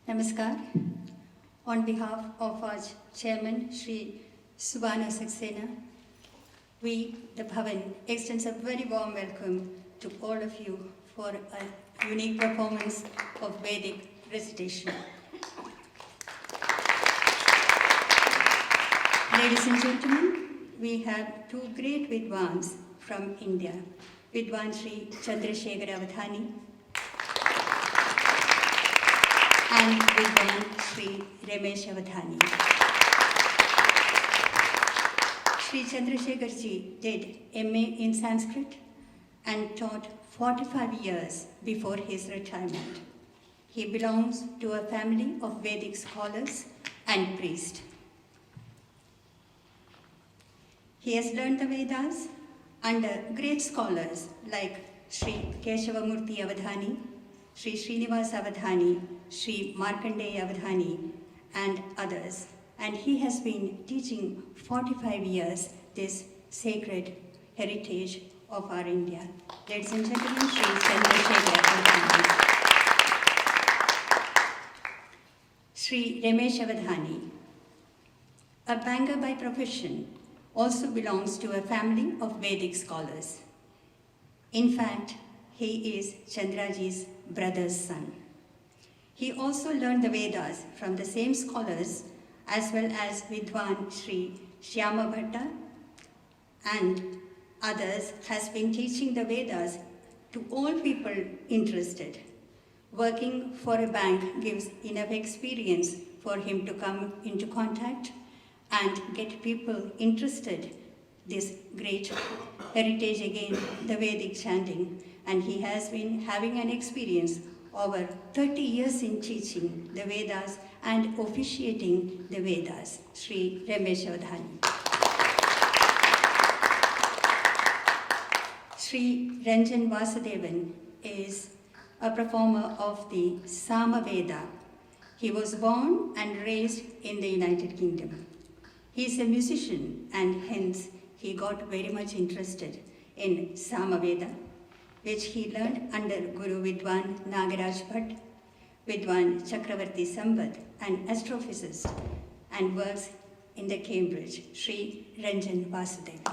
Namaskar. On behalf of our chairman, Sri Subhanu Saxena, we, the Bhavan, extends a very warm welcome to all of you for a unique performance of Vedic recitation. Ladies and gentlemen, we have two great Vidwans from India, Vidwan Sri Chandrashekhara Avadhani and Vidwan Sri Ramesha Avadhani. Sri Chandrashekhar ji did MA in Sanskrit and taught 45 years before his retirement. He belongs to a family of Vedic scholars and priests. He has learned the Vedas under great scholars like Sri Keshavamurti Avadhani, Sri Srinivas Avadhani, Sri Markandeya Avadhani, and others. And he has been teaching 45 years this sacred heritage of our India. Ladies and gentlemen, Sri Chandrashekhara Avadhani. Sri Ramesha Avadhani, a banker by profession, also belongs to a family of Vedic scholars. In fact, he is Chandraji's brother's son. He also learned the Vedas from the same scholars as well as Vidwan Sri Shyama Bhatta and others, has been teaching the Vedas to all people interested. Working for a bank gives enough experience for him to come into contact and get people interested this great heritage again, the Vedic chanting. And he has been having an experience over 30 years in teaching the Vedas and officiating the Vedas. Sri Ramesha Avadhani. Sri Ranjan Vasudevan is a performer of the Sama Veda. He was born and raised in the United Kingdom. He is a musician and hence he got very much interested in Sama Veda, which he learned under Guru Vidwan Nagaraj Bhatt, Vidwan Chakravarti Sambat, an astrophysicist, and works in the Cambridge, Sri Ranjan Vasudevan.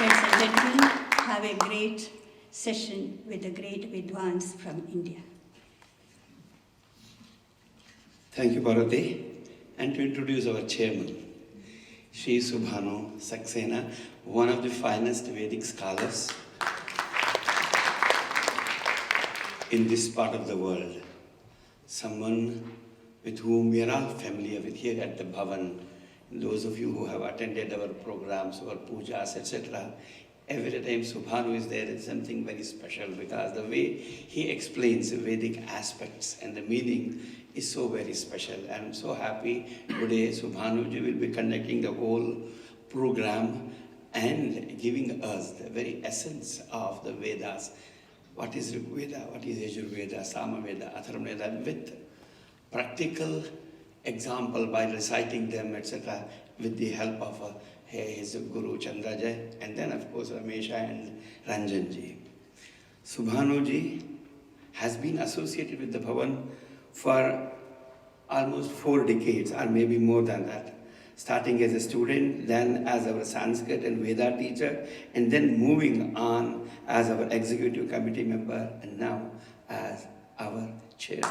Ladies and gentlemen, have a great session with the great Vidwans from India. Thank you, Bharati. And to introduce our chairman, Sri Subhanu Saxena, one of the finest Vedic scholars in this part of the world. Someone with whom we are all familiar with here at the Bhavan. Those of you who have attended our programs, our pujas, etc., every time Subhanu is there, it's something very special because the way he explains the Vedic aspects and the meaning is so very special. I'm so happy today Subhanu ji will be conducting the whole program and giving us the very essence of the Vedas. What is Rig Veda, what is Yajurveda, Sama Veda, Atharvana Veda, with practical example by reciting them, etc., with the help of his Guru Chandrajay, and then of course Ramesha and Ranjan ji. Subhanu ji has been associated with the Bhavan for almost 4 decades, or maybe more than that. Starting as a student, then as our Sanskrit and Veda teacher, and then moving on as our executive committee member, and now as our chairman.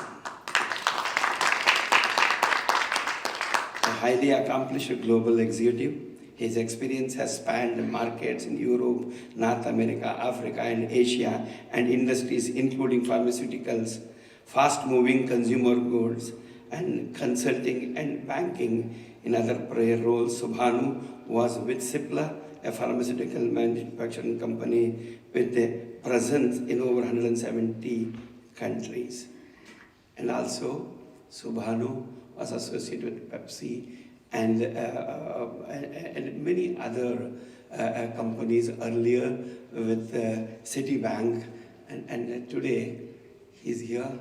A highly accomplished global executive, his experience has spanned markets in Europe, North America, Africa, and Asia, and industries including pharmaceuticals, fast-moving consumer goods, and consulting and banking. In other prior roles, Subhanu was with Cipla, a pharmaceutical manufacturing company with a presence in over 170 countries. And also, Subhanu was associated with Pepsi and many other companies earlier with Citibank. And today, he's here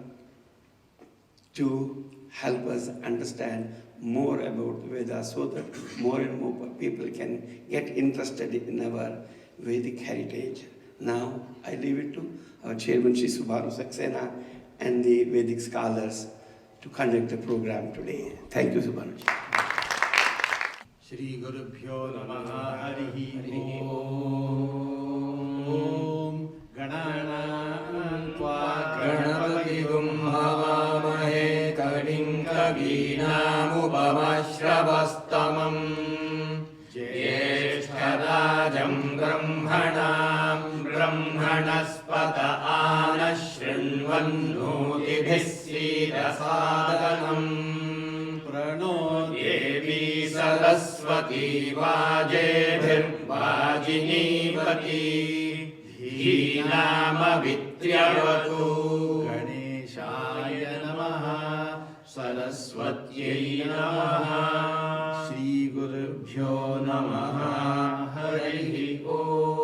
to help us understand more about Vedas so that more and more people can get interested in our Vedic heritage. Now, I leave it to our chairman, Sri Subhanu Saxena, and the Vedic scholars to conduct the program today. Thank you, Subhanu. Shri Gurubhyo Namaha Harihi Om Ganana Tva Ganapati Havahe Kadim Kavinamupamashravastamam Jyeshthadajam Brahmanam Brahmanaspata Anashrinvannotibhis Siddhasadanam Prano Devi Saraswati Vajebhirvajinivati Dhinama Vityavatu Ganeshaya Namaha Saraswatyai Namaha Shri Gurubhyo Namaha Harihi Om.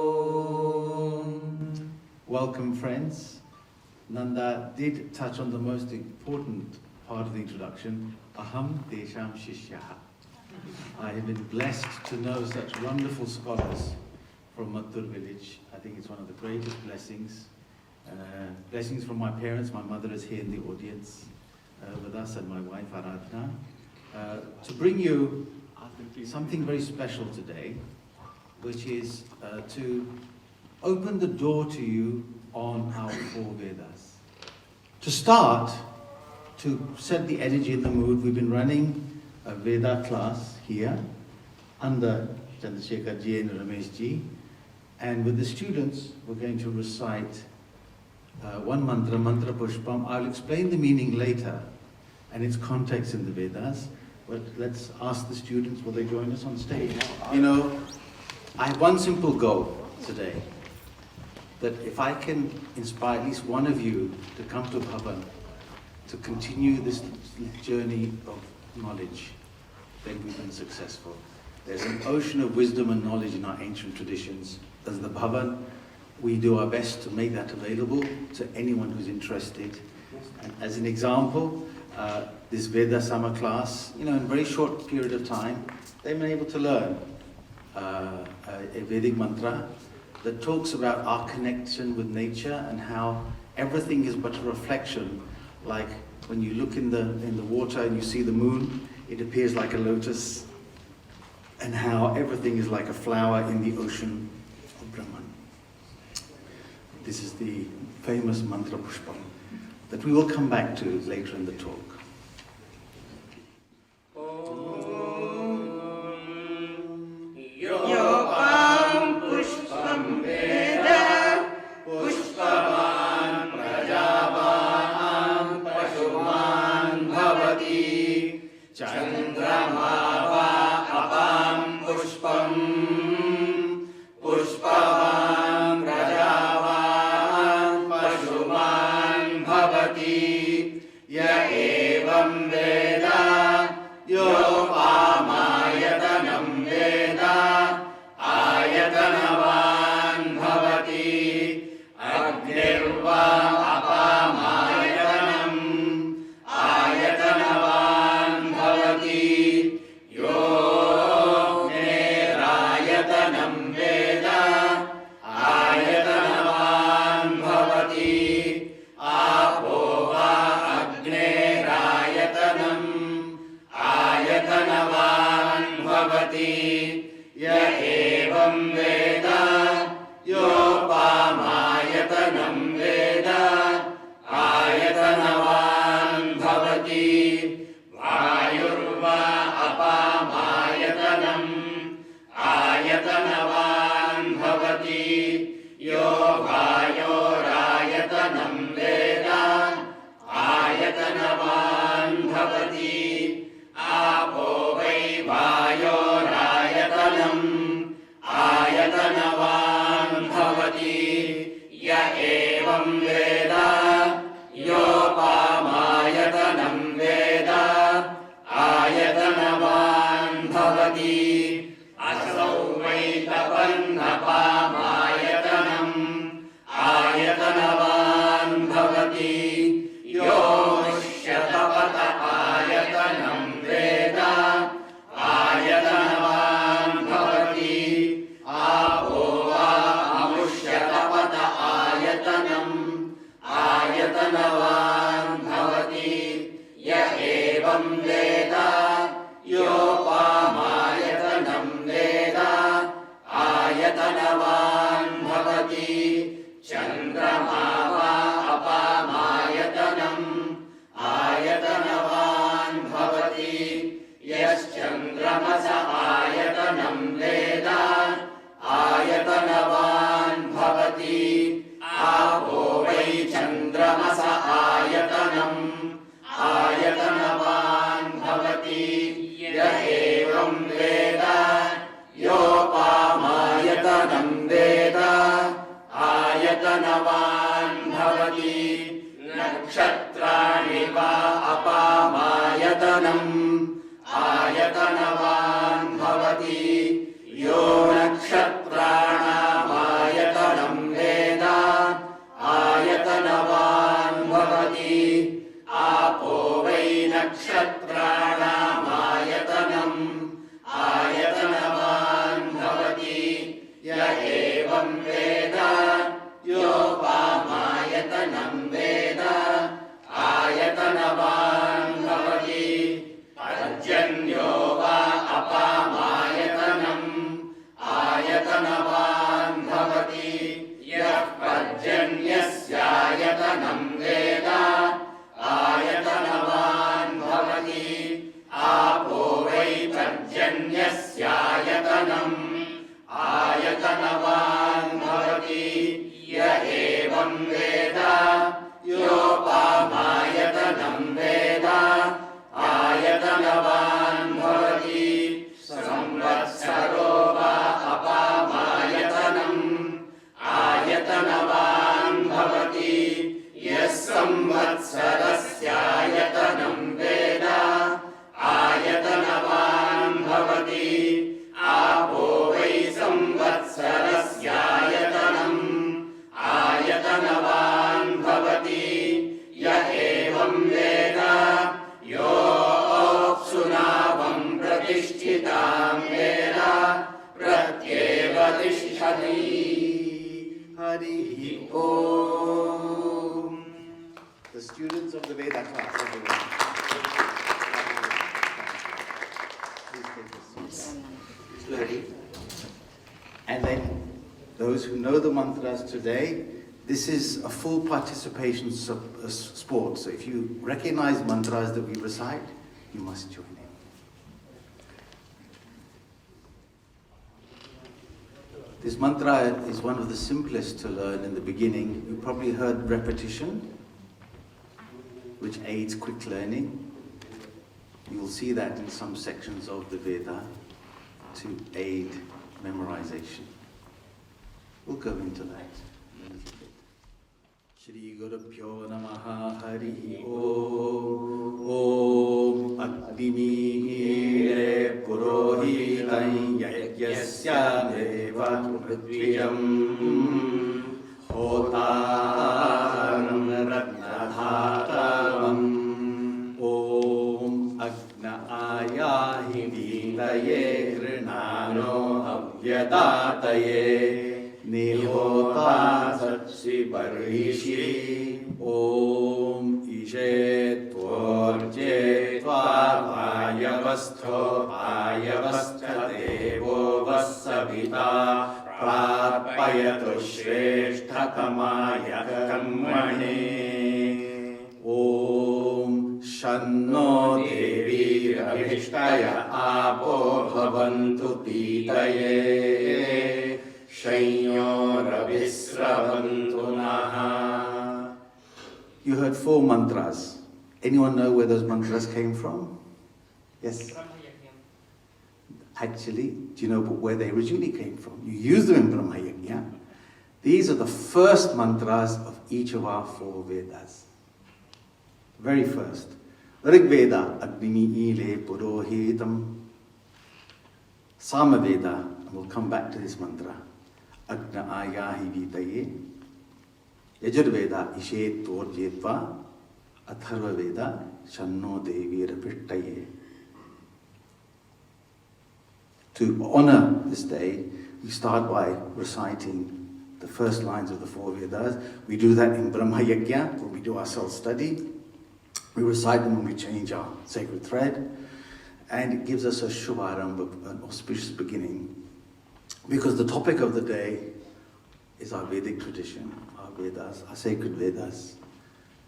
Welcome, friends. Nanda did touch on the most important part of the introduction, Aham Desham Shishyaha. I have been blessed to know such wonderful scholars from Mattur village. I think it's one of the greatest blessings. Blessings from my parents. My mother is here in the audience with us, and my wife Aradhana. To bring you something very special today, which is to open the door to you on our four Vedas. To start, to set the energy in the mood, we've been running a Veda class here under Chandrashekhara ji and Ramesha ji, and with the students we're going to recite one mantra, mantra pushpam. I'll explain the meaning later and its context in the Vedas, but let's ask the students, will they join us on stage? You know, I have one simple goal today, that if I can inspire at least one of you to come to Bhavan, to continue this journey of knowledge, then we've been successful. There's an ocean of wisdom and knowledge in our ancient traditions. As the Bhavan, we do our best to make that available to anyone who's interested. And as an example, this Veda summer class, in a very short period of time, they've been able to learn a Vedic mantra that talks about our connection with nature and how everything is but a reflection. Like when you look in the water and you see the moon, it appears like a lotus, and how everything is like a flower in the ocean of Brahman. This is the famous mantra pushpam that we will come back to later in the talk. Yopam pushpam Veda pushpavan prajavan pashuman bhavati chandramava apam pushpam pushpavan prajavan pashuman bhavati ya evam Veda yopamayatanam Veda ayatanavan bhavati agnirva apamayatanam ayatanavan bhavati yogneraayatanam Veda ayatanavan bhavati apo va agnerayatanam ayatanavan bhavati ya evam Veda yopamayatanam Veda ayatanavan bhavati vayurva apamayatanam ayatanavan bhavati yo vayorayatanam Veda ayatanavan bhavati apo vai vayorayatanam ayatanavan bhavati ya evam Veda yopamayatanam Veda ayatanavan bhavati asau vai tapannapamayatanam ayatanavan bhavati yo shatapata ayatanam Veda ayatanavan bhavati apo va amushyatapata ayatanam ayatanavan आयतनवान् भवति चन्द्रमा वा अपामायतनम् आयतनवान् भवति यश्चन्द्रमस आयतनं वेद आयतनवान् भवति आपो वै चन्द्रमस आयतनम् आयतनवान् भवति य एवं वेद योपामायतनं वेद आयतनवान् भवति नक्षत्राणि वा अपामायतनम् आयतनवान् भवति यो नक्षत्राणामायतनं वेद आयतनवान् भवति आपो वै नक्षत्राणामायतनम् आयतनवान् भवति य एवं वेद योपामायतनं वेद आयतनवान् भवति पर्जन्यो वा अपामायतनम् आयतनवान् भवति यः पर्जन्यस्यायतनं वेद आयतनवान् भवति आपो वै पर्जन्यस्यायतनम् आयतनवान् भवति य एवं वेद योपामायतनं वेद आयतनवान् भवति संवत्सरो वा अपामायतनम् आयतनवान् भवति यः संवत्सरस्यायतनं वेद आयतनवान् भवति आपो वै संवत्सरस्यायतनम् आयतनवान् भवति य एवं वेद योऽप्सुनावं प्रतिष्ठितां वेद प्रत्येव तिष्ठति हरिः ॐ. The students of the Veda class, everyone. Please take your seats. Slowly. And then, those who know the mantras today, this is a full participation sport. So if you recognize mantras that we recite, you must join in. This mantra is one of the simplest to learn in the beginning. You probably heard repetition, which aids quick learning. You will see that in some sections of the Veda to aid memorization. We'll go into that in a little bit. Shri Gurubhyo Namaha Hari Om Agnimire Purohitam Yagyasya Deva Prithviyam Hotaram Ratnadhatavam Om Agna Ayahi Vitaye Grinano Avyadataye Nihota Satsi Barishi Om Ishet Tvorjetva Vayavastho Vayavastha Devo Vasavita Prapayatu Shreshtatamaya Karmane Om Shanno Devi Abhishtaya Apo Bhavantu Pitaye You heard 4 mantras. Anyone know where those mantras came from? Yes? Actually, do you know where they originally came from? You use them in Brahma Yagya. These are the first mantras of each of our 4 Vedas. Very first. Rig Veda, Agnini Ile Purohitam. Sama Veda, and we'll come back to this mantra. Agna Ayahi Vitaye. Yajurveda, Ishet Tvorjetva. Atharva Veda, Shanno Devi Rapishtaye. To honor this day, we start by reciting the first lines of the 4 Vedas. We do that in Brahma Yagya, when we do our self-study. We recite them when we change our sacred thread. And it gives us a shubharambha, an auspicious beginning because the topic of the day is our Vedic tradition, our Vedas, our sacred Vedas.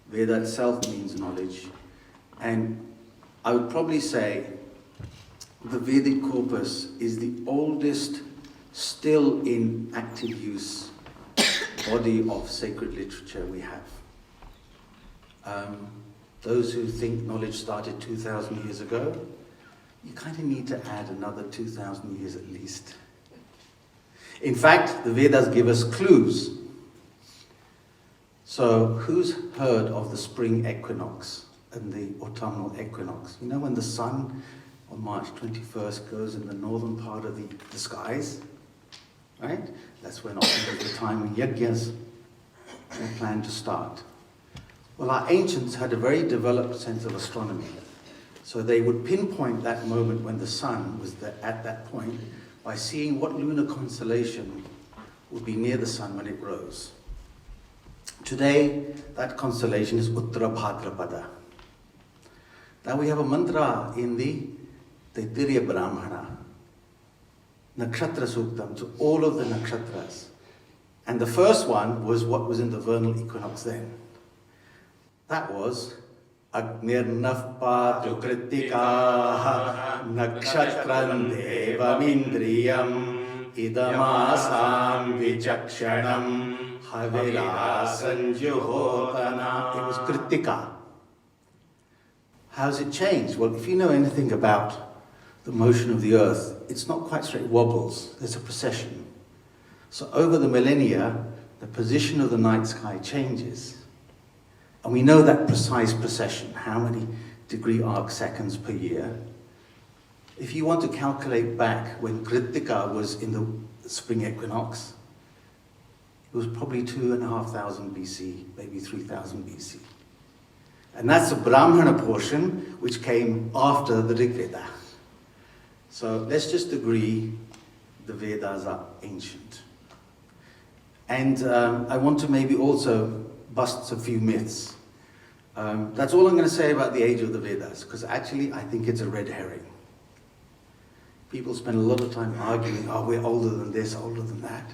Veda itself means knowledge, and I would probably say the Vedic corpus is the oldest, still in active use body of sacred literature we have. Those who think knowledge started 2,000 years ago, you kind of need to add another 2,000 years at least. In fact, the Vedas give us clues. So, who's heard of the spring equinox and the autumnal equinox? You know when the sun on March 21st goes in the northern part of the skies? Right? That's when often is the time when yagyas are planned to start. Well, our ancients had a very developed sense of astronomy. So they would pinpoint that moment when the sun was at that point by seeing what lunar constellation would be near the sun when it rose. Today, that constellation is Uttara Bhadrapada. Now we have a mantra in the Taittiriya Brahmana, Nakshatra Suktam, to all of the nakshatras. And the first one was what was in the vernal equinox then. That was Agnirnavpatu Kritikaha Nakshatran Devamindriyam Idamasam Vichakshanam Havirasan Juhotana. It was Kritika. How's it changed? Well, if you know anything about the motion of the earth, it's not quite straight, it wobbles. There's a precession. So over the millennia, the position of the night sky changes. And we know that precise precession, how many degree arc seconds per year. If you want to calculate back when Kritika was in the spring equinox, it was probably 2,500 BC, maybe 3,000 BC. And that's the Brahmana portion, which came after the Rig Veda. So let's just agree the Vedas are ancient. And I want to maybe also bust a few myths. That's all I'm going to say about the age of the Vedas, because actually I think it's a red herring. People spend a lot of time arguing, oh, we're older than this, older than that.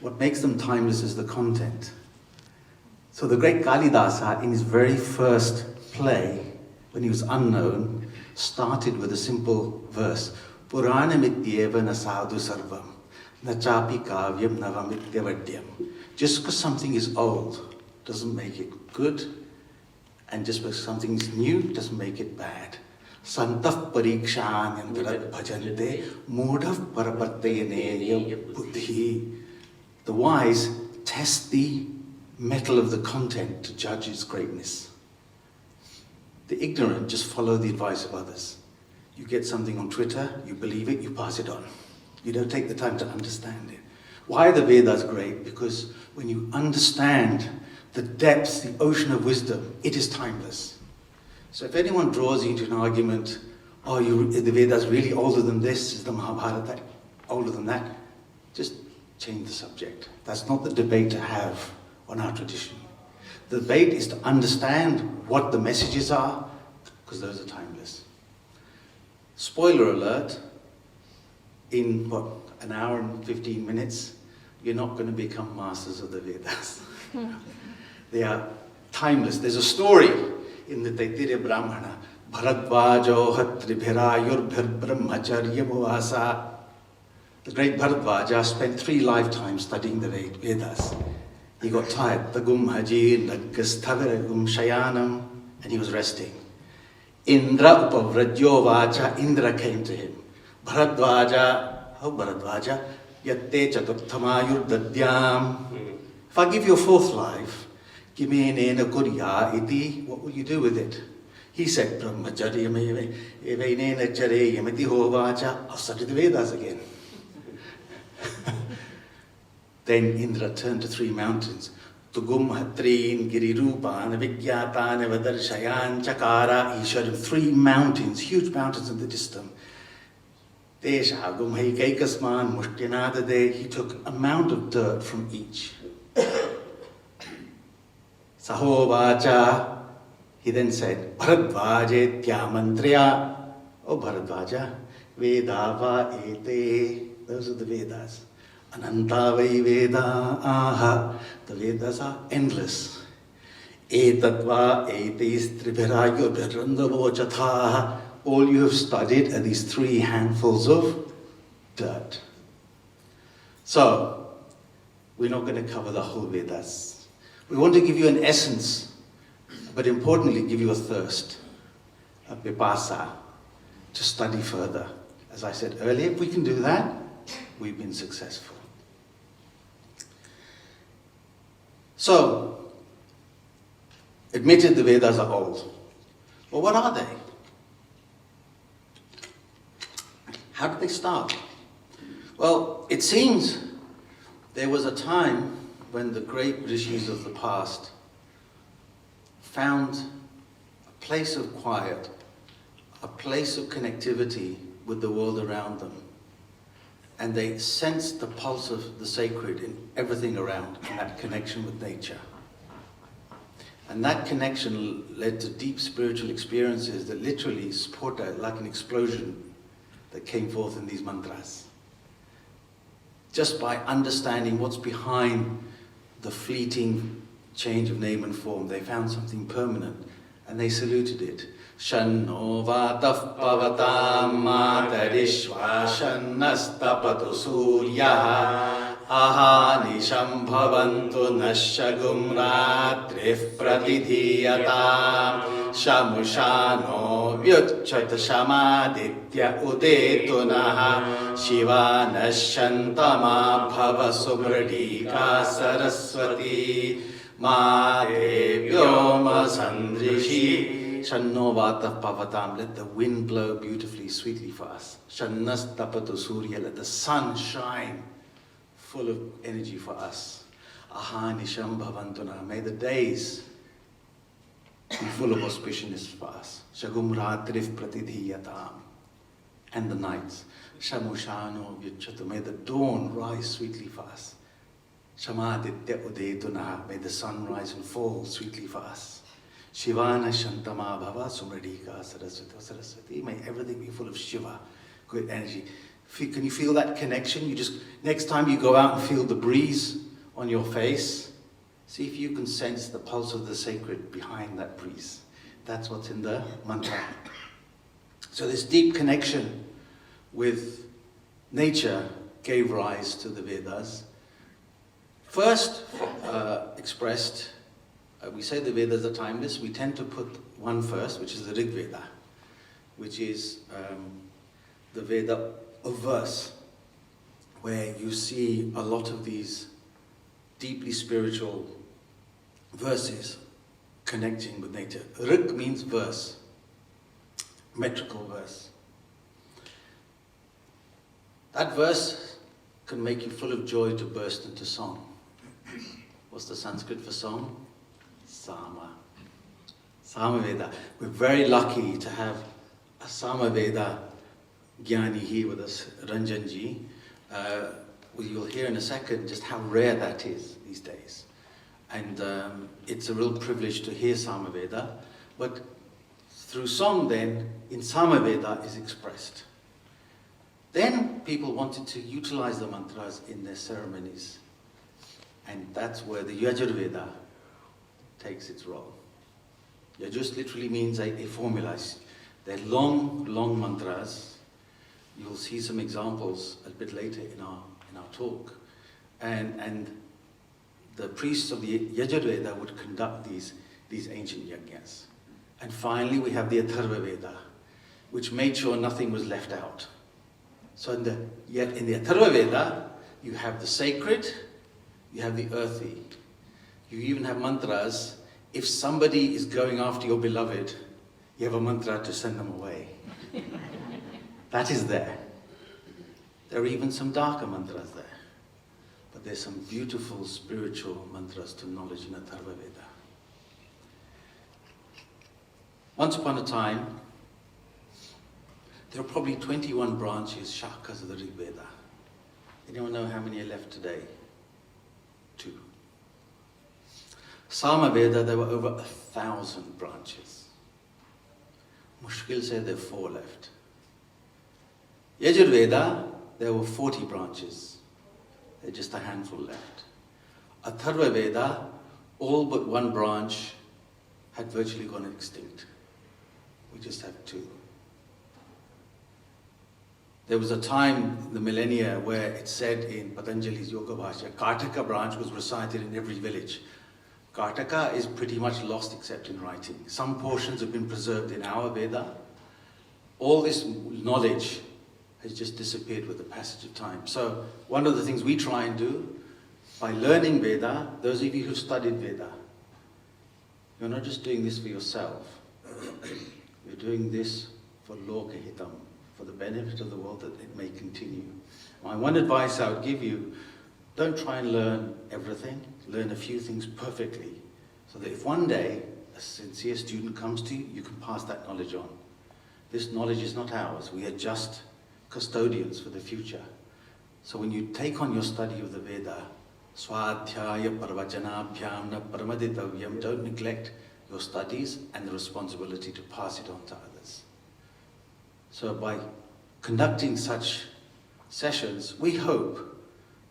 What makes them timeless is the content. So the great Kalidasa, in his very first play, when he was unknown, started with a simple verse. Puranamityeva nasadu sarvam, nachapi kavyam navamityavadyam. Just because something is old doesn't make it good, and just because something is new doesn't make it bad. Santaf parikshanyantarat bhajante mudhav parapartayaneya buddhi. The wise test the metal of the content to judge its greatness. The ignorant just follow the advice of others. You get something on Twitter, you believe it, you pass it on. You don't take the time to understand it. Why are the Vedas great? Because when you understand the depths, the ocean of wisdom, it is timeless. So if anyone draws you into an argument, oh, the Vedas really older than this, is the Mahabharata older than that, just change the subject. That's not the debate to have on our tradition. The debate is to understand what the messages are, because those are timeless. Spoiler alert, in what, an hour and 15 minutes, you're not going to become masters of the Vedas. They are timeless. There's a story in the Taittiriya Brahmana, Bharadvajo hatribhirayurbhir brahmacharya bhavasa. The great Bharadvaja spent 3 lifetimes studying the Vedas. He got tired. Tagum hajir nagasthaviragum shayanam, and he was resting. Indra upavrajyo vacha, Indra came to him. Bharadvaja, oh Bharadvaja, yatte chaturthamayur dadyam. If I give you a 4th life, kimenena kurya iti, what will you do with it? He said, brahmacharya evainena chareyamiti hovacha. I'll study the Vedas again. Then Indra turned to 3 mountains. Tugum hatrin girirupana vigyatana vadarshayan chakara. He showed him 3 mountains, huge mountains in the distance. Deshagum haikaikasman mushtinadade. He took a mound of dirt from each. Sahovacha. He then said, Bharadvaje tyamantriya. Oh Bharadvaja, Vedava ete. Those are the Vedas. Anantavai Veda aha. The Vedas are endless. Etatva etis tribhirayur birandavochatha. All you have studied are these 3 handfuls of dirt. So, we're not going to cover the whole Vedas. We want to give you an essence, but importantly give you a thirst, a pipasa, to study further. As I said earlier, if we can do that, we've been successful. So, admitted the Vedas are old. Well, what are they? How did they start? Well, it seems there was a time when the great rishis of the past found a place of quiet, a place of connectivity with the world around them. And they sensed the pulse of the sacred in everything around, and that connection with nature. And that connection led to deep spiritual experiences that literally spurted like an explosion that came forth in these mantras. Just by understanding what's behind the fleeting change of name and form, they found something permanent, and they saluted it. Shanno vataf pavatam matarishva shannastapatu suryaha ahanisham bhavantu nashagum ratrif pratidhiyatam shamushano vyuchat shamaditya udetunaha shiva nashantama bhava subradhika saraswati ma devyoma sandrishi. Shanno vata pavatam, let the wind blow beautifully, sweetly for us. Shannas tapatu surya, let the sun shine full of energy for us. Ahanisham bhavantuna, may the days be full of auspiciousness for us. Shagum ratrif pratidhiyatam, and the nights. Shamushano vyuchatu, may the dawn rise sweetly for us. Shamaditya udetunaha, may the sun rise and fall sweetly for us. Shivana Shantama Bhava Sumradika Saraswati. May everything be full of Shiva, good energy. Can you feel that connection? You just, next time you go out and feel the breeze on your face, see if you can sense the pulse of the sacred behind that breeze. That's what's in the mantra. So this deep connection with nature gave rise to the Vedas. First expressed, we say the Vedas are timeless. We tend to put one first, which is the Rig Veda, which is the Veda of verse, where you see a lot of these deeply spiritual verses connecting with nature. Rig means verse, metrical verse. That verse can make you full of joy to burst into song. What's the Sanskrit for song? Sama. Sama Veda. We're very lucky to have a Sama Veda Jnani here with us, Ranjan ji. You'll hear in a second just how rare that is these days. And it's a real privilege to hear Sama Veda. But through song then, in Sama Veda is expressed. Then people wanted to utilize the mantras in their ceremonies. And that's where the Yajurveda takes its role. Yajus literally means a formula. They're long, long mantras. You'll see some examples a bit later in our talk. And the priests of the Yajurveda would conduct these ancient yagyas. And finally we have the Atharva Veda, which made sure nothing was left out. So in the Atharva Veda, you have the sacred, you have the earthy. You even have mantras. If somebody is going after your beloved, you have a mantra to send them away. That is there. There are even some darker mantras there. But there's some beautiful spiritual mantras to knowledge in Atharva Veda. Once upon a time, there are probably 21 branches, shakas of the Rig Veda. Anyone know how many are left today? 2. Sama Veda, there were over 1,000 branches. Mushkil said there are 4 left. Yajurveda, there were 40 branches. There are just a handful left. Atharva Veda, all but one branch had virtually gone extinct. We just have 2. There was a time in the millennia where it said in Patanjali's Yoga Bhashya, Kartaka branch was recited in every village. Kartaka is pretty much lost except in writing. Some portions have been preserved in our Veda. All this knowledge has just disappeared with the passage of time. So one of the things we try and do, by learning Veda, those of you who studied Veda, you're not just doing this for yourself. You're doing this for lokahitam, for the benefit of the world, that it may continue. My one advice I would give you, don't try and learn everything. Learn a few things perfectly, so that if one day a sincere student comes to you, you can pass that knowledge on. This knowledge is not ours. We are just custodians for the future. So when you take on your study of the Veda, swadhyaya parvajanabhyam na paramaditavyam, don't neglect your studies and the responsibility to pass it on to others. So by conducting such sessions, we hope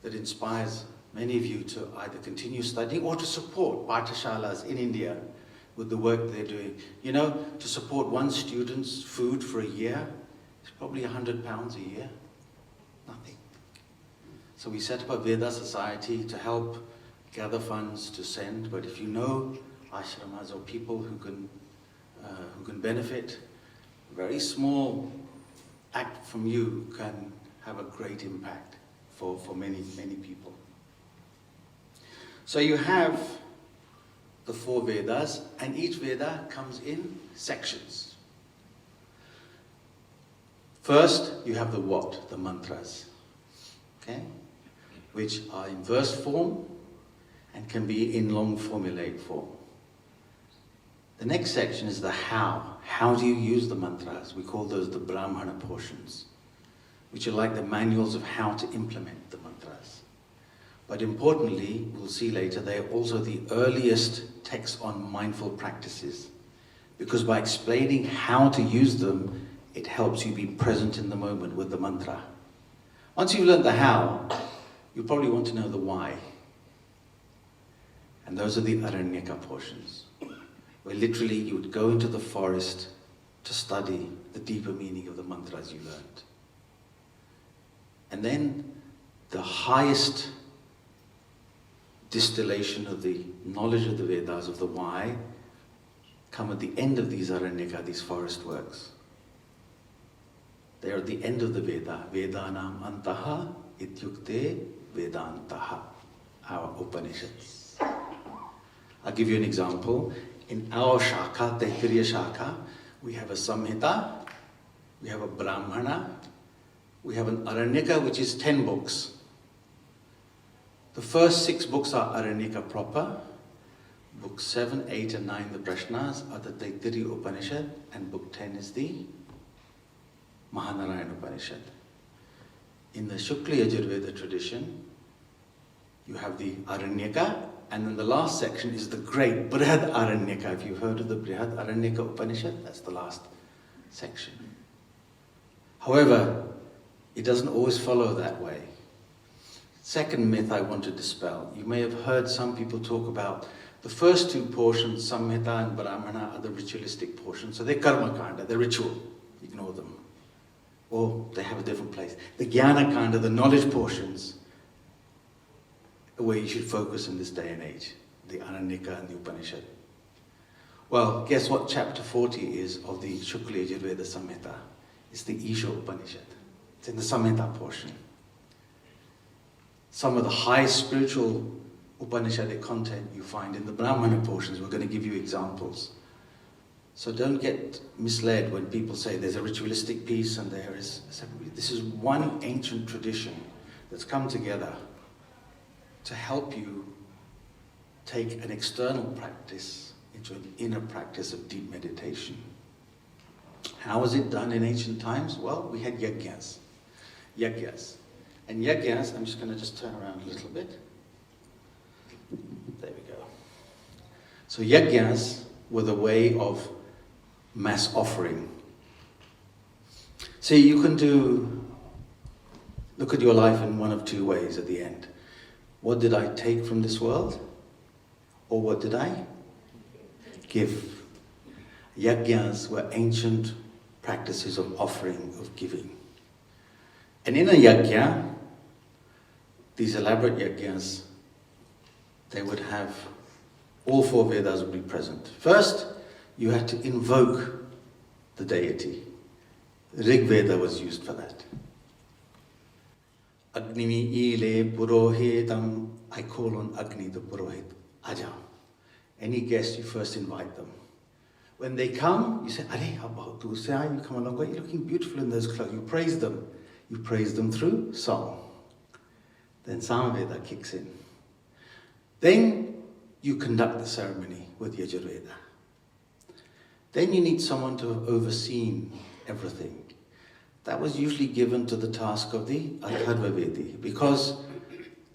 that inspires many of you to either continue studying or to support Pathashalas in India with the work they're doing. You know, to support one student's food for a year is probably £100 a year. Nothing. So we set up a Veda society to help gather funds to send, but if you know ashramas or people who can benefit, a very small act from you can have a great impact for many, many people. So you have the 4 Vedas, and each Veda comes in sections. First, you have the what, the mantras, okay, which are in verse form and can be in long formulaic form. The next section is the how. How do you use the mantras? We call those the Brahmana portions, which are like the manuals of how to implement the mantras. But importantly, we'll see later, they are also the earliest texts on mindful practices, because by explaining how to use them, it helps you be present in the moment with the mantra. Once you've learned the how, you probably want to know the why. And those are the Aranyaka portions, where literally you would go into the forest to study the deeper meaning of the mantras you learned. And then the highest distillation of the knowledge of the Vedas, of the why, come at the end of these Aranyaka, these forest works. They are at the end of the Veda. Vedanam antaha ityukte vedantaha, our Upanishads. I'll give you an example. In our Shaka, Taittiriya Shaka, we have a Samhita, we have a Brahmana, we have an Aranyaka, which is 10 books. The first 6 books are Aranyaka proper. Book 7, 8 and 9, the Prashnas, are the Taittiriya Upanishad, and book 10 is the Mahanarayana Upanishad. In the Shukla Yajurveda tradition, you have the Aranyaka, and then the last section is the great Brihad Aranyaka. If you've heard of the Brihad Aranyaka Upanishad, that's the last section. However, it doesn't always follow that way. Second myth I want to dispel. You may have heard some people talk about the first 2 portions, Samhita and Brahmana, are the ritualistic portions. So they're karma kanda, they're ritual. Ignore them. Or they have a different place. The Jnana kanda, the knowledge portions, are where you should focus in this day and age. The Aranyaka and the Upanishad. Well, guess what chapter 40 is of the Shukla Yajurveda Samhita? It's the Isha Upanishad. It's in the Samhita portion. Some of the highest spiritual Upanishadic content you find in the Brahmana portions. We're going to give you examples. So don't get misled when people say there's a ritualistic piece and there is a separate. This is one ancient tradition that's come together to help you take an external practice into an inner practice of deep meditation. How was it done in ancient times? Well, we had yagyas. And yagyas, I'm just going to turn around a little bit. There we go. So yagyas were the way of mass offering. See, you can do look at your life in one of two ways at the end. What did I take from this world? Or what did I give? Yagyas were ancient practices of offering, of giving. And in a yagya, these elaborate yagyas, they would have, all four Vedas would be present. First, you had to invoke the deity. Rig Veda was used for that. Agnimi ile purohitam, I call on Agni the Purohit, Aja. Any guest, you first invite them. When they come, you say, Are, how about tu say, you come along, you're looking beautiful in those clothes. You praise them. You praise them through song. Then Sama Veda kicks in. Then you conduct the ceremony with Yajurveda. Then you need someone to have overseen everything. That was usually given to the task of the Atharva Vedi, because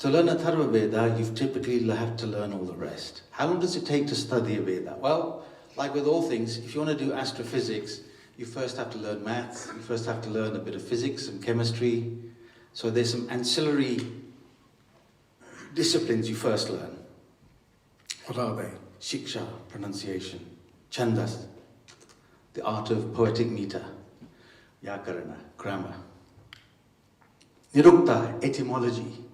to learn Atharva Veda, you typically have to learn all the rest. How long does it take to study a Veda? Well, like with all things, if you want to do astrophysics, you first have to learn maths, you first have to learn a bit of physics and chemistry. So there's some ancillary disciplines you first learn. What are they? Shiksha, pronunciation. Chandas, the art of poetic meter. Yakarana, grammar. Nirukta, etymology.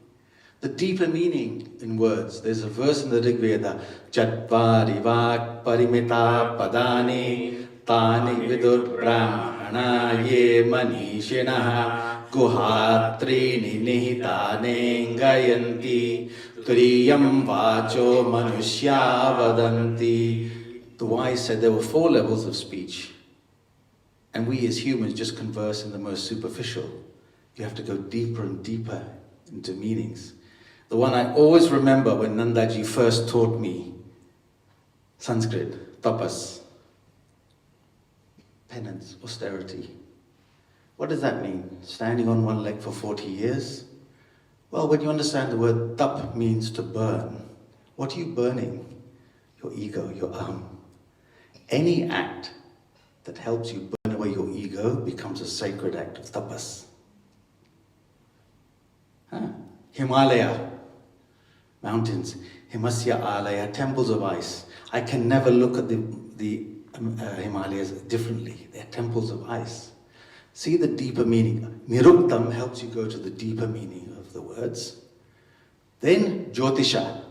The deeper meaning in words. There's a verse in the Rig Veda, Chatvari vak parimita padani tani vidur brahmana ye manishinaha guhatrini nihitane gayanti turiyam vacho manushya vadanti. The wise said there were 4 levels of speech. And we as humans just converse in the most superficial. You have to go deeper and deeper into meanings. The one I always remember when Nandaji first taught me Sanskrit, tapas, penance, austerity. What does that mean? Standing on one leg for 40 years? Well, when you understand the word tap means to burn, what are you burning? Your ego, your aham. Any act that helps you burn away your ego becomes a sacred act of tapas. Himalaya, mountains, Himasya Alaya, temples of ice. I can never look at the Himalayas differently. They're temples of ice. See the deeper meaning. Niruktam helps you go to the deeper meaning of the words. Then Jyotisha,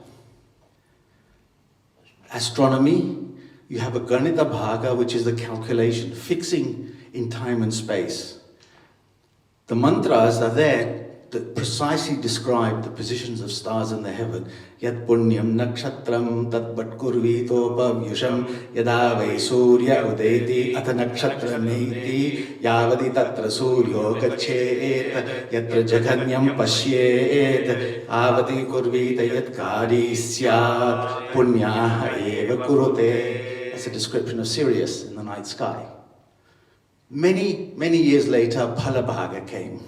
astronomy. You have a Ganita Bhaga, which is the calculation, fixing in time and space. The mantras are there that precisely describe the positions of stars in the heaven. Yat punyam nakshatram tat vatkurvi topavyusham yada vai surya udeti ata nakshatra neiti yavadi tatra suryo gachet yatra jaganyam pashyet avadi kurvita yat kari syat punyaha eva kurute. That's a description of Sirius in the night sky. Many, many years later, Phalabhaga came,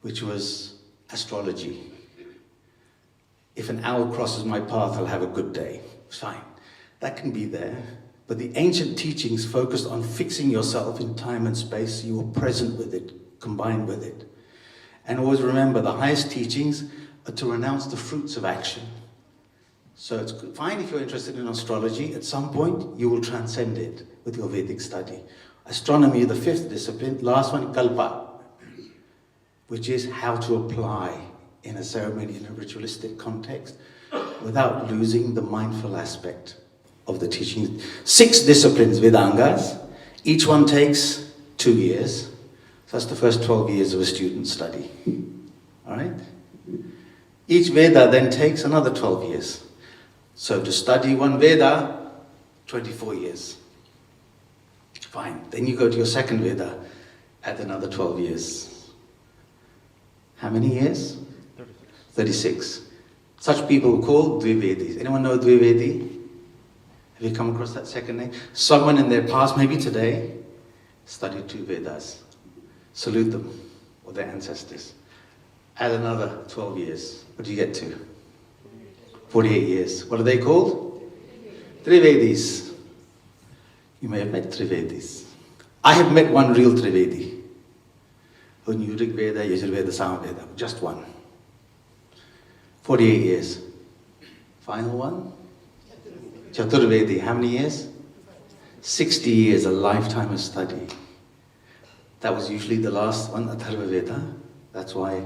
which was astrology. If an owl crosses my path, I'll have a good day. Fine. That can be there. But the ancient teachings focused on fixing yourself in time and space. You were present with it, combined with it. And always remember, the highest teachings are to renounce the fruits of action. So it's fine if you're interested in astrology. At some point, you will transcend it with your Vedic study. Astronomy, the 5th discipline. Last one, Kalpa, which is how to apply in a ceremony, in a ritualistic context, without losing the mindful aspect of the teaching. 6 disciplines, Vedangas. Each one takes 2 years. So that's the first 12 years of a student's study. All right? Each Veda then takes another 12 years. So to study one Veda, 24 years. Fine. Then you go to your second Veda, add another 12 years. How many years? 36. Such people are called Dvivedis. Anyone know Dvivedi? Have you come across that second name? Someone in their past, maybe today, studied 2 Vedas. Salute them, or their ancestors. Add another 12 years. What do you get to? 48 years. What are they called? Trivedis. You may have met Trivedis. I have met one real Trivedi who knew Rig Veda, Yajurveda, Sama Veda. Just one. 48 years. Final one? Chaturvedi. How many years? 60 years, a lifetime of study. That was usually the last one, Atharva Veda. That's why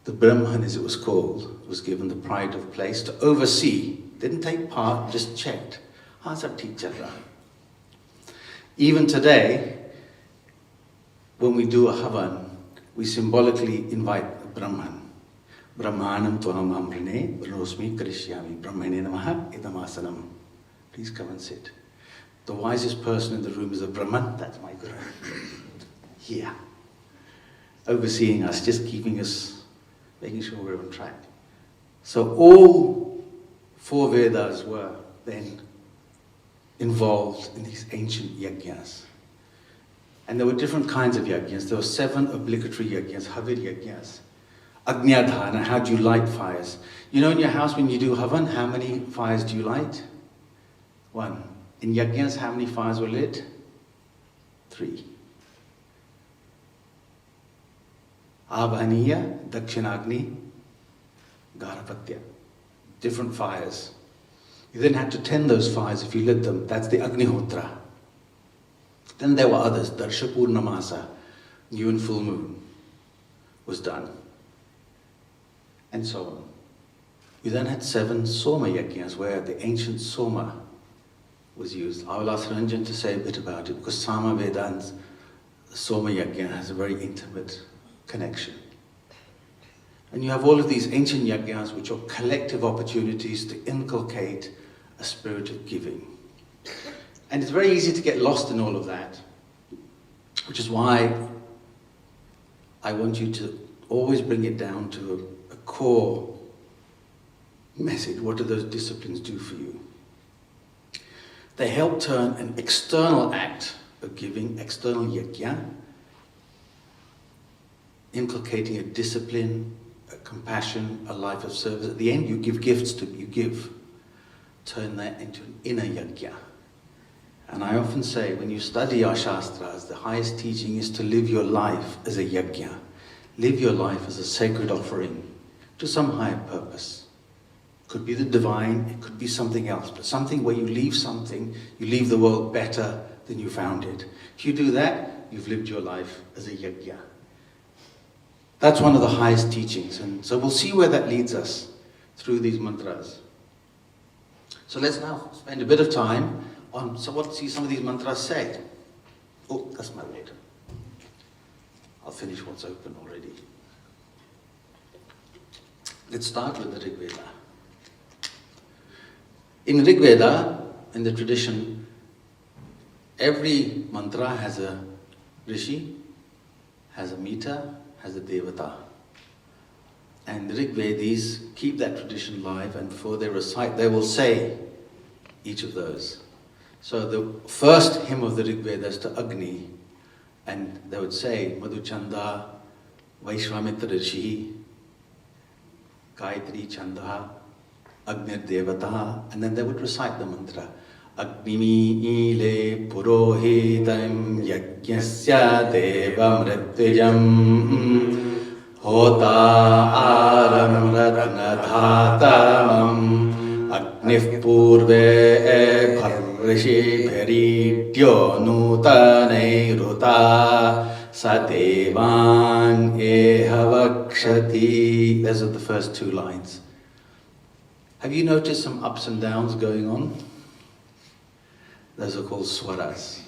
the Brahman, as it was called, was given the pride of place to oversee. Didn't take part, just checked. Sab theek chal raha hai. Even today, when we do a Havan, we symbolically invite a Brahman. Brahmanam tvaham amrine brahosmi karishyami brahmane namaha idamasanam. Please come and sit. The wisest person in the room is a Brahman. That's my Guru. Here. Overseeing us, just keeping us, making sure we're on track. So all 4 Vedas were then involved in these ancient yagyas. And there were different kinds of yagyas. There were 7 obligatory yagyas, Havid yagyas. Agnyadhana, how do you light fires? You know in your house when you do Havan, how many fires do you light? 1. In yagyas, how many fires were lit? 3. Avadhaniya, Dakshinagni, Garapatya. Different fires. You then had to tend those fires if you lit them. That's the Agnihotra. Then there were others. Darshapurnamasa, new and full moon, was done. And so on. You then had 7 Soma Yagyas, where the ancient Soma was used. I will ask Ranjan to say a bit about it, because Sama Veda and Soma Yagya has a very intimate connection. And you have all of these ancient yagyas, which are collective opportunities to inculcate a spirit of giving. And it's very easy to get lost in all of that, which is why I want you to always bring it down to a core message. What do those disciplines do for you? They help turn an external act of giving, external yagya, inculcating a discipline, a compassion, a life of service. At the end, you give gifts to you give. Turn that into an inner yagya. And I often say, when you study our shastras, the highest teaching is to live your life as a yagya. Live your life as a sacred offering to some higher purpose. Could be the divine, it could be something else, but something where you leave something, you leave the world better than you found it. If you do that, you've lived your life as a yagya. That's one of the highest teachings, and so we'll see where that leads us through these mantras. So let's now spend a bit of time on what see some of these mantras say. Oh, that's my water. I'll finish what's open already. Let's start with the Rig Veda. In Rig Veda, in the tradition, every mantra has a rishi, has a meter, has a devata. And the Rig Vedis keep that tradition alive, and before they recite, they will say each of those. So the first hymn of the Rig Veda is to Agni, and they would say Madhuchanda, Vaishvamitra Rishi, Gayatri Chanda, Agnir Devata, and then they would recite the mantra. Agnimi ile purohitam yagyasya devam ritvijam hota aramratnadhatamam agnif purve bharrishi bharityo nutane ruta sadevan ehavakshati. Those are the first 2 lines. Have you noticed some ups and downs going on? Those are called swaras.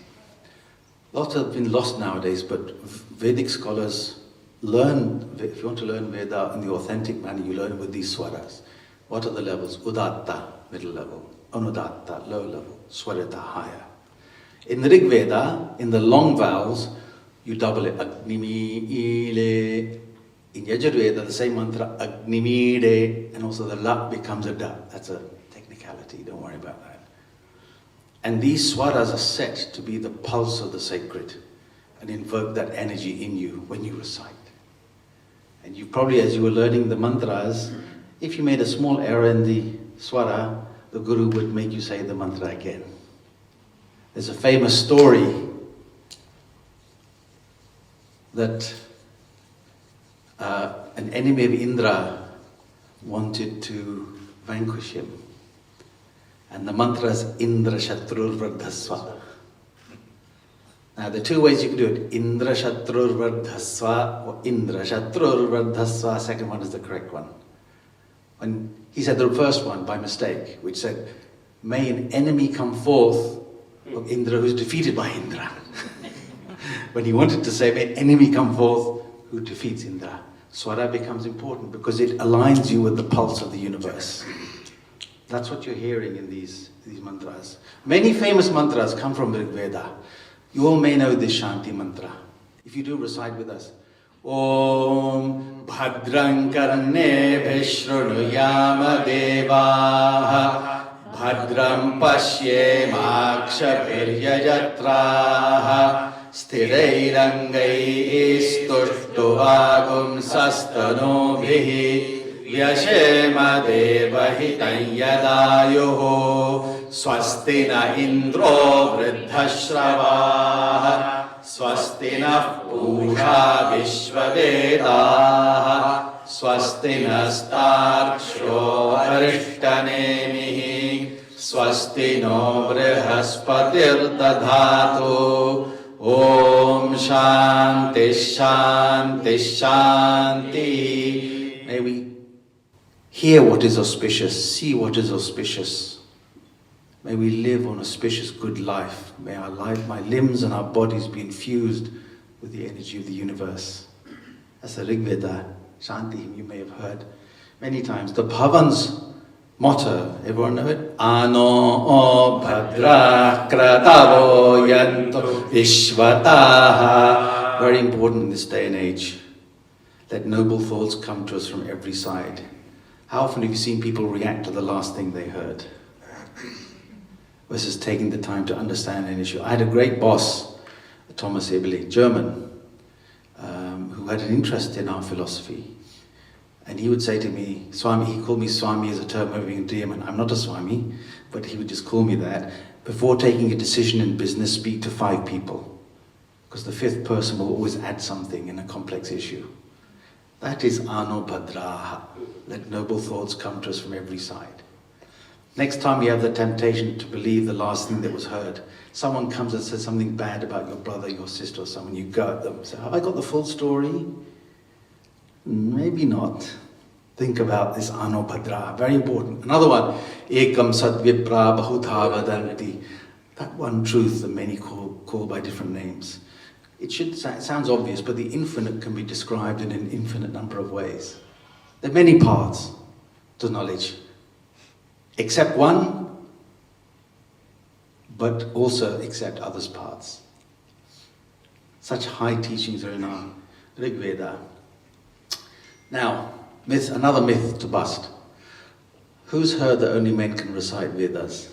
Lots have been lost nowadays, but Vedic scholars learn, if you want to learn Veda in the authentic manner, you learn it with these swaras. What are the levels? Udatta, middle level. Anudatta, low level. Swarita, higher. In the Rig Veda, in the long vowels, you double it. Agnimi, ile. In Yajurveda, the same mantra, Agnimide, and also the la becomes a da. That's a technicality, don't worry about that. And these swaras are set to be the pulse of the sacred and invoke that energy in you when you recite. And you probably, as you were learning the mantras, if you made a small error in the swara, the Guru would make you say the mantra again. There's a famous story that an enemy of Indra wanted to vanquish him. And the mantra is Indra Shatrur Vardhasva. Now there are two ways you can do it. Indra Shatrur Vardhasva or Indra Shatrur Vardhasva. Second one is the correct one. When he said the first one by mistake, which said, may an enemy come forth of Indra who's defeated by Indra. When he wanted to say, may an enemy come forth who defeats Indra. Swara becomes important because it aligns you with the pulse of the universe. That's what you're hearing in these mantras. Many famous mantras come from the Veda. You all may know this Shanti mantra. If you do, recite with us. Om Bhadran Karne Vishrunuyama Devaha Bhadram Pasye Makshabhiryajatraha Sthirairangai Stushtovagum Sastanobhihi Vyashema Devahitan Yadayoho Swastina Indro Vriddhashravaha Swastina Pusha Vishvavedaha Swastina Starksho Arishtanemihi Swastino Brihaspati'r Dadhatu Om Shanti Shanti Shanti. May we hear what is auspicious, see what is auspicious. May we live an auspicious good life. May our life, my limbs and our bodies be infused with the energy of the universe. That's the Rig Veda, Shanti, you may have heard many times. The Bhavan's motto, everyone know it? Ano Bhadra Kratavo Yanto Vishvataha. Very important in this day and age. Let noble thoughts come to us from every side. How often have you seen people react to the last thing they heard? Versus taking the time to understand an issue. I had a great boss, Thomas Eberle, German, who had an interest in our philosophy. And he would say to me, Swami, he called me Swami as a term of endearment. I'm not a Swami, but he would just call me that. Before taking a decision in business, speak to 5 people. Because the 5th person will always add something in a complex issue. That is Ano Bhadraha. Let noble thoughts come to us from every side. Next time you have the temptation to believe the last thing that was heard, someone comes and says something bad about your brother, your sister, or someone, you go at them and say, have I got the full story? Maybe not. Think about this Ano Bhadra, very important. Another one, Ekam Sadvipra Bahudha Vadanti. That one truth that many call by different names. It sounds obvious, but the infinite can be described in an infinite number of ways. There are many paths to knowledge. Accept one, but also accept others' paths. Such high teachings are in our Rig Veda. Now, another myth to bust. Who's heard that only men can recite Vedas?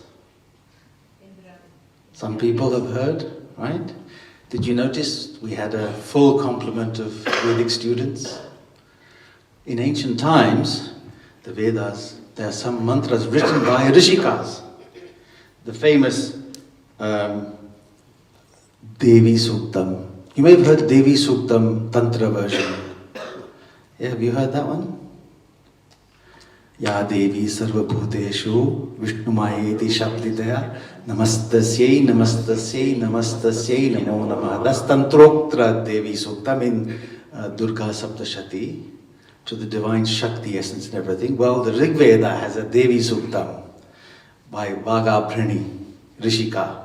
Some people have heard, right? Did you notice we had a full complement of Vedic students? In ancient times, the Vedas, there are some mantras written by Rishikas. The famous Devi Suktam. You may have heard Devi Suktam Tantra version. Yeah, have you heard that one? Ya Devi Sarva Bhuteshu Vishnumayeti Shabditaya Namastasyai Namastasyai Namastasyai Namo Namah. That's Tantroktra Devi Suktam in Durga Saptashati, to the divine Shakti essence and everything. Well, the Rig Veda has a Devi Suktam by Vagabhrani, Rishika.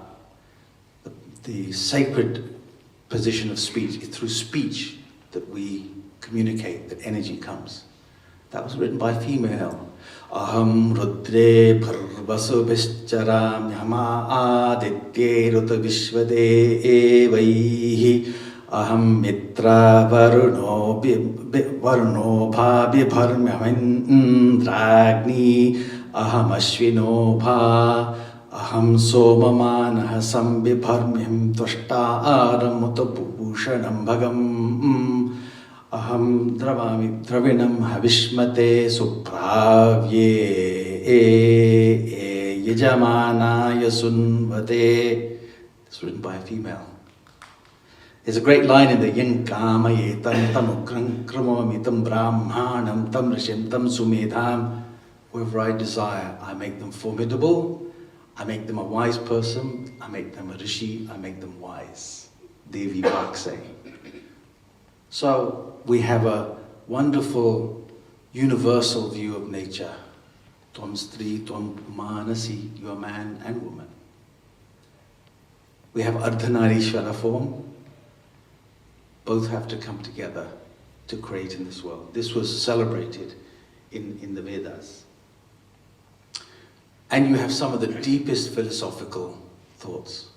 The sacred position of speech. It's through speech that we communicate, that energy comes. That was written by a female. Aham Rudre Bharvasu Vishcharam Yama Aditye Ruta Vishvade Evaihi Aham Mitra Varuno Bhabi Bharmyamindragni Aham Ashvino Bha Aham Somamanaha Sambibharmyam Tvashta Aramutapushanam Bhagam Aham Dravinam Havishmate Supravye Yajamana Yasunvate. It's written by a female. There's a great line in the Yin Kama Yetam Tam Kramamitam Brahmanam Tam Rishim Tam Sumedham. Whoever I desire, I make them formidable, I make them a wise person, I make them a rishi, I make them wise. Devi Bakse. So we have a wonderful universal view of nature. Tvam Stri, Tvam Manasi, you are man and woman. We have Ardhanarishvara form. Both have to come together to create in this world. This was celebrated in the Vedas. And you have some of the deepest philosophical thoughts.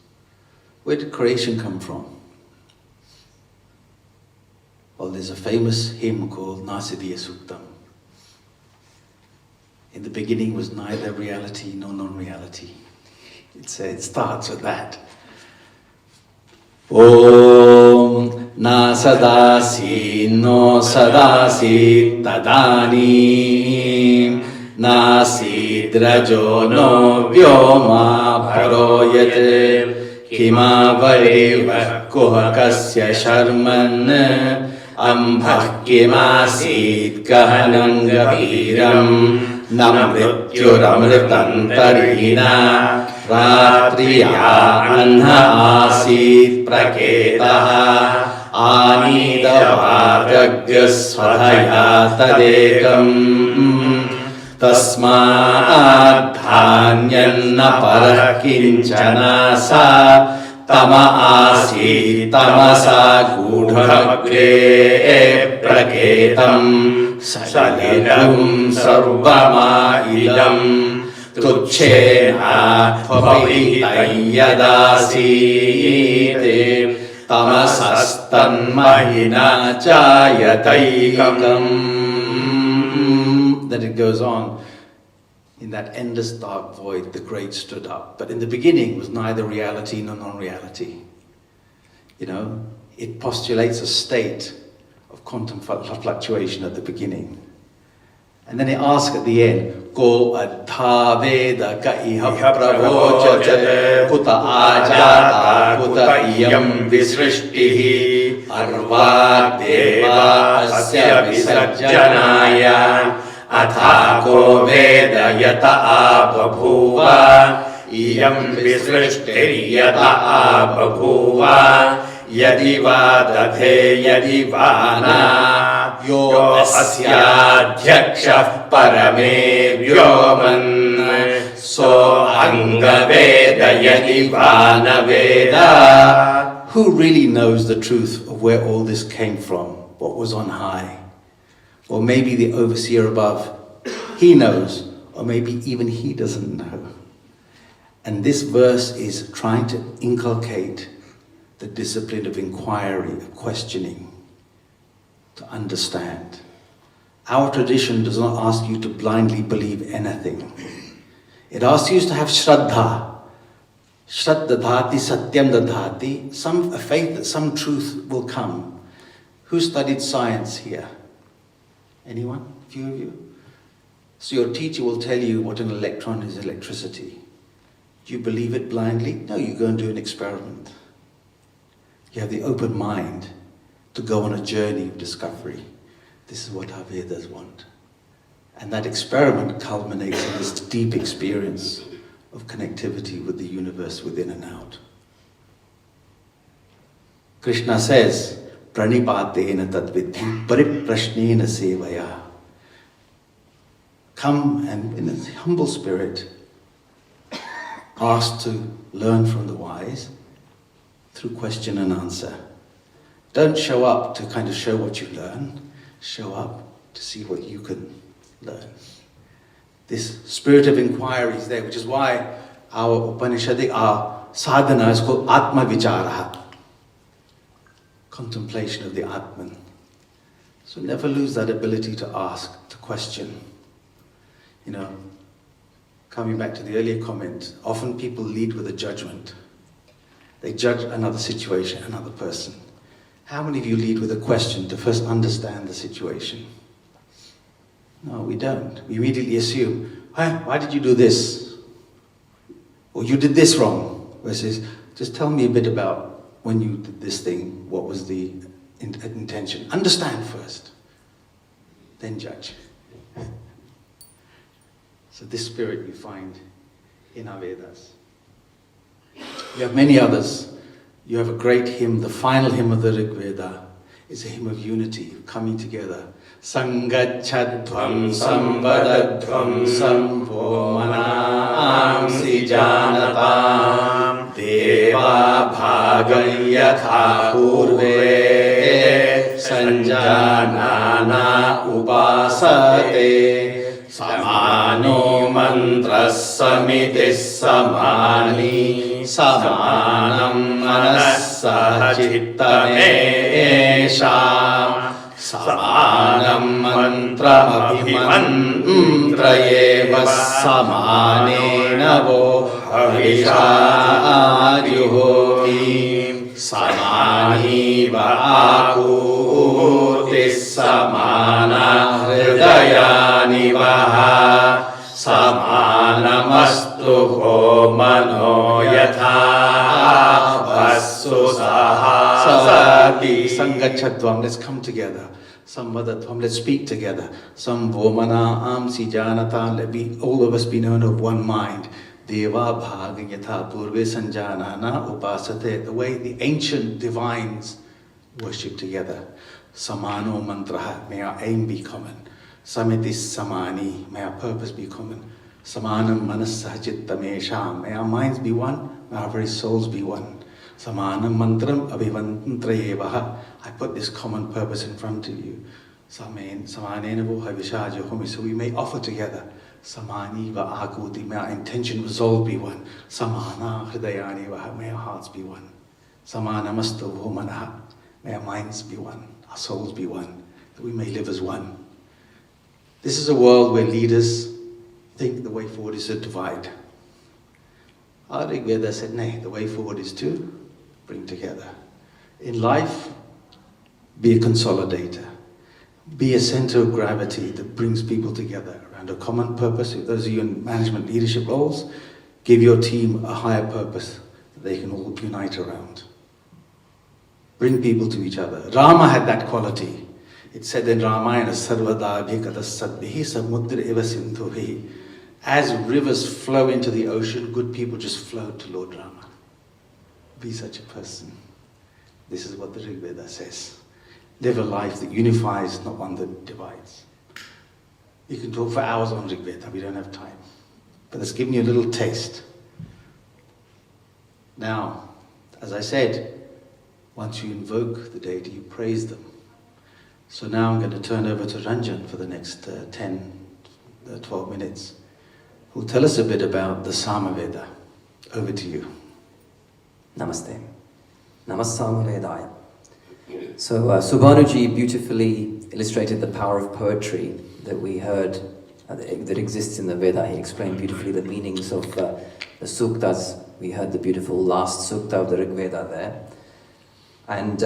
Where did creation come from? Well, there's a famous hymn called Nasidiya Suktam. In the beginning was neither reality nor non-reality. It starts with that. Om na sadasi no sadasi tadani nasi drajo no vyoma bharoyate kima variva kuhakasya sharman ambhah kimasit kahanam gabhiram namrityuramritantarina ratriya anha asit praketaha anidavagagya tadekam tasmaad dhanyanna parakinchana sa tama asit tamasa gudhagre praketam Salidam sarvama idam tuchena pavitayadasite tamasastan mahina chayataikam. Then it goes on. In that endless dark void, the great stood up. But in the beginning was neither reality nor non-reality. You know, it postulates a state of quantum fluctuation at the beginning. And then it asks at the end, Ko adha veda ka iha pravocate kuta ajata kuta iyam visrishtihi arva deva asya visajjanaya atha ko veda yata ababhuva iyam visrishtihi yata ababhuva Yadi va dathe yadi va na yo asyadhyaksha parame vyoman so anga veda yadi va na veda. Who really knows the truth of where all this came from, what was on high? Or maybe the overseer above, he knows, or maybe even he doesn't know. And this verse is trying to inculcate the discipline of inquiry, of questioning, to understand. Our tradition does not ask you to blindly believe anything. It asks you to have shraddha. Shraddha dhati, satyam dadhati, a faith that some truth will come. Who studied science here? Anyone? A few of you? So your teacher will tell you what an electron is, electricity. Do you believe it blindly? No, you go and do an experiment. You have the open mind to go on a journey of discovery. This is what our Vedas want. And that experiment culminates in this deep experience of connectivity with the universe within and out. Krishna says, Pranipatena tadvidhi pariprashnena sevaya. Come and in a humble spirit, ask to learn from the wise, through question and answer. Don't show up to kind of show what you learn. Show up to see what you can learn. This spirit of inquiry is there, which is why our Upanishadic, our sadhana is called Atma Vicharaha. Contemplation of the Atman. So never lose that ability to ask, to question. You know, coming back to the earlier comment, often people lead with a judgment. They judge another situation, another person. How many of you lead with a question to first understand the situation? No, we don't. We immediately assume, why did you do this? Or you did this wrong. Versus, just tell me a bit about when you did this thing, what was the intention? Understand first, then judge. So this spirit you find in our Vedas. You have many others. You have a great hymn, the final hymn of the Rig Veda. It's a hymn of unity, coming together. Sangachadvam sambadadvam samvo manamsi janatam deva bhagam yatha purve sanjanana upasate samano mantras samitis samani samanam manassaha chittamesham samanam mantramabhimantrayeva samanena vo havishadyuhoti samani vaakutis samana hridayani vaha samanamastu ho mano yatha vasu sahasati. Sangachadvam, let's come together. Samvadadvam, let's speak together. Samvomana amsi janata, let be all of us be known of one mind. Deva bhaga yatha purve sanjanana upasate, the way the ancient divines worship together. Samano mantraha, may our aim be common. Samitis samani, may our purpose be common. Samanam manassaha chittamesham, may our minds be one, may our very souls be one. Samanam mantram abhimantrayevaha, I put this common purpose in front of you. Samanena vo havishajohomi, so we may offer together. Samani va akuti, may our intention resolve be one. Samana hridayani vaha, may our hearts be one. Samanamastu vo manaha, may our minds be one, our souls be one, that we may live as one. This is a world where leaders think the way forward is to divide. Our Rig Veda said, nay, the way forward is to bring together. In life, be a consolidator. Be a center of gravity that brings people together around a common purpose. If those of you in management leadership roles, give your team a higher purpose that they can all unite around. Bring people to each other. Rama had that quality. It said in Ramayana, Sarvada bhikata sadbihi samudra eva sindhuhi. As rivers flow into the ocean, good people just flow to Lord Rama. Be such a person. This is what the Rig Veda says. Live a life that unifies, not one that divides. You can talk for hours on Rig Veda, we don't have time. But it's given you a little taste. Now, as I said, once you invoke the deity, you praise them. So now I'm going to turn over to Ranjan for the next 12 minutes, who'll tell us a bit about the Sama Veda. Over to you. Namaste. Sama Vedaya. So Subhanuji beautifully illustrated the power of poetry that we heard, that exists in the Veda. He explained beautifully the meanings of the suktas. We heard the beautiful last sukta of the Rig Veda there. And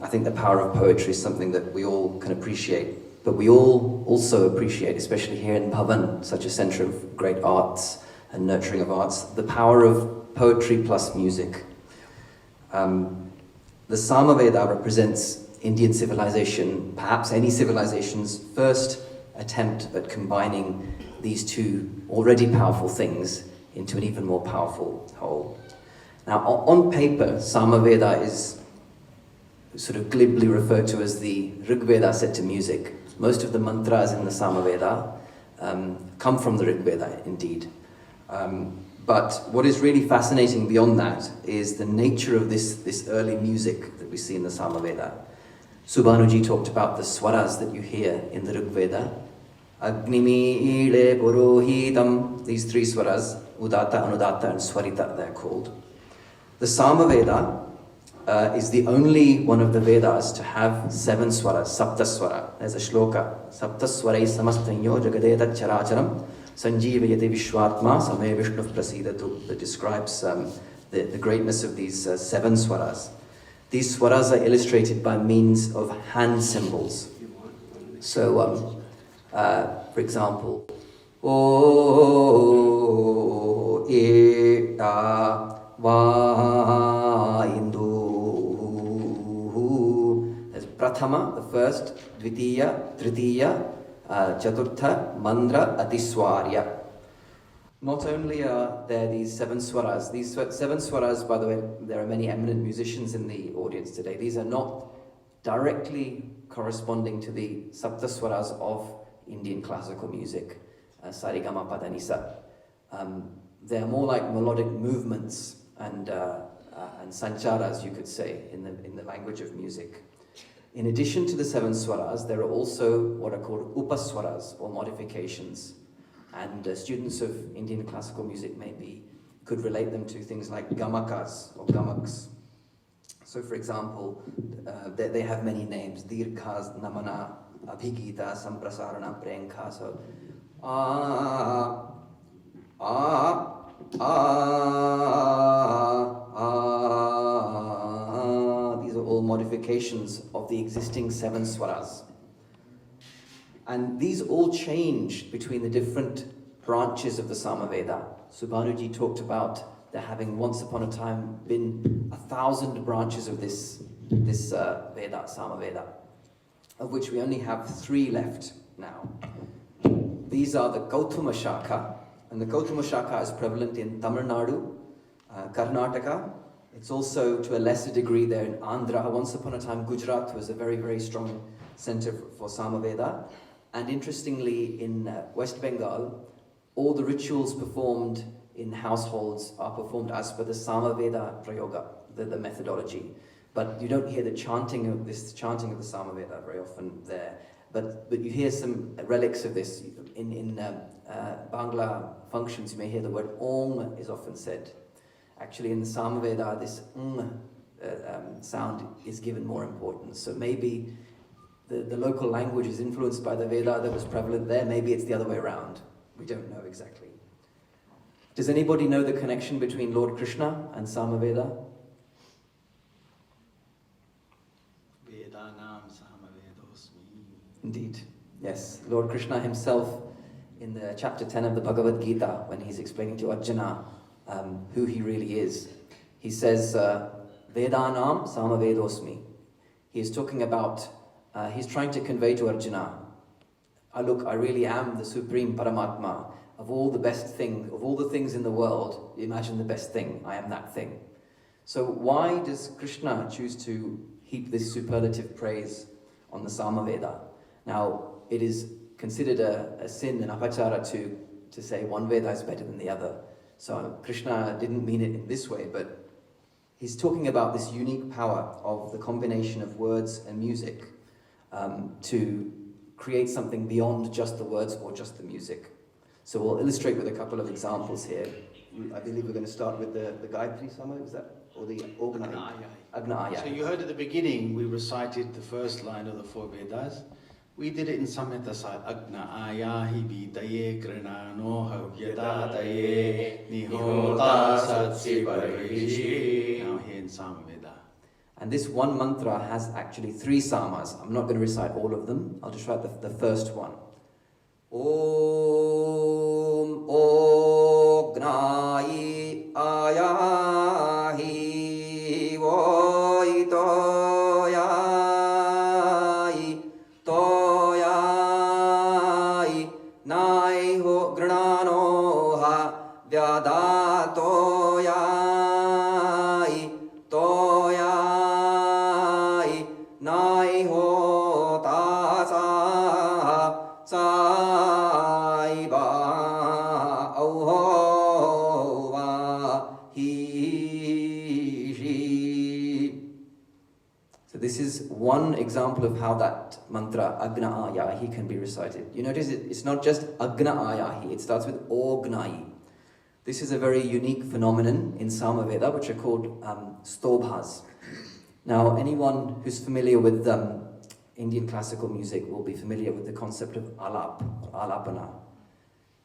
I think the power of poetry is something that we all can appreciate. But we all also appreciate, especially here in Bhavan, such a center of great arts and nurturing of arts, the power of poetry plus music. The Sama Veda represents Indian civilization, perhaps any civilization's first attempt at combining these two already powerful things into an even more powerful whole. Now, on paper, Sama Veda is sort of glibly referred to as the Rig Veda set to music. Most of the mantras in the Sama Veda come from the Rig Veda, indeed. But what is really fascinating beyond that is the nature of this early music that we see in the Sama Veda. Subhanuji talked about the swaras that you hear in the Rig Veda. Agnimi ile purohitam, these three swaras, Udatta, Anudatta and Swarita, they're called. The Sama Veda is the only one of the Vedas to have 7 swaras, Saptaswara. There's a shloka, Saptaswarai samastanyo jagadeta characharam sanjivayate vishwatma same vishnu prasidatu, that describes the greatness of these 7 swaras. These swaras are illustrated by means of hand symbols. So, for example, O, E, Ta, Va, Indu, Prathama, the first, Dvitiya, Tritiya, Chaturtha, Mandra, Atiswarya. Not only are there these 7 swaras, these 7 swaras, by the way, there are many eminent musicians in the audience today. These are not directly corresponding to the Sapta swaras of Indian classical music, Sarigama Padanisa. They're more like melodic movements and sancharas, you could say, in the language of music. In addition to the 7 swaras, there are also what are called upaswaras, or modifications. And students of Indian classical music could relate them to things like gamakas or gamaks. So for example, they have many names: dirghas, namana, abhigita, samprasarana, prenkha. So these are all modifications of the existing 7 swaras. And these all change between the different branches of the Sama Veda. Subhanuji talked about there having once upon a time been 1,000 branches of this Veda, Sama Veda, of which we only have 3 left now. These are the Gautama Shaka, and the Gautama Shaka is prevalent in Tamil Nadu, Karnataka. It's also to a lesser degree there in Andhra. Once upon a time, Gujarat was a very, very strong center for Sama Veda. And interestingly, in West Bengal, all the rituals performed in households are performed as per the Sama Veda Prayoga, the methodology. But you don't hear the chanting of the Sama Veda very often there. But you hear some relics of this. In Bangla functions, you may hear the word Om is often said. Actually, in the Sama Veda, this sound is given more importance. So maybe the local language is influenced by the Veda that was prevalent there. Maybe it's the other way around. We don't know exactly. Does anybody know the connection between Lord Krishna and Sama Veda? Vedanam Sama Vedosmi. Indeed, yes. Lord Krishna himself, in the chapter 10 of the Bhagavad Gita, when he's explaining to Arjuna who he really is, he says, Vedanam Sama Vedosmi. He is talking about he's trying to convey to Arjuna, look, I really am the supreme Paramatma. Of all the things in the world, imagine the best thing, I am that thing. So why does Krishna choose to heap this superlative praise on the Sama Veda? Now, it is considered a sin, an apachara, to say one Veda is better than the other. So Krishna didn't mean it in this way, but he's talking about this unique power of the combination of words and music to create something beyond just the words or just the music. So we'll illustrate with a couple of examples here. I believe we're going to start with the Gayatri Sama, is that? Or the Agnaya? Agnaya. So you heard at the beginning, we recited the first line of the 4 Vedas. We did it in Samhita side. Agnaya hibitaye granano havyatataye nihota satsi parishi. Now here in Sama Veda. And this one mantra has actually 3 samas. I'm not going to recite all of them. I'll just write the first one. Om Ognayi Ayahi Voitoyayi Toyayi Naiho Grananoha Vyadatoyayi Toyayi Naiho Tasa Saiba Auhova Hishi. So this is one example of how that mantra Agna Ayahi can be recited. You notice it's not just Agna Ayahi, it starts with Ognayi. This is a very unique phenomenon in Sama Veda, which are called stobhas. Now, anyone who's familiar with Indian classical music will be familiar with the concept of alap, or alapana.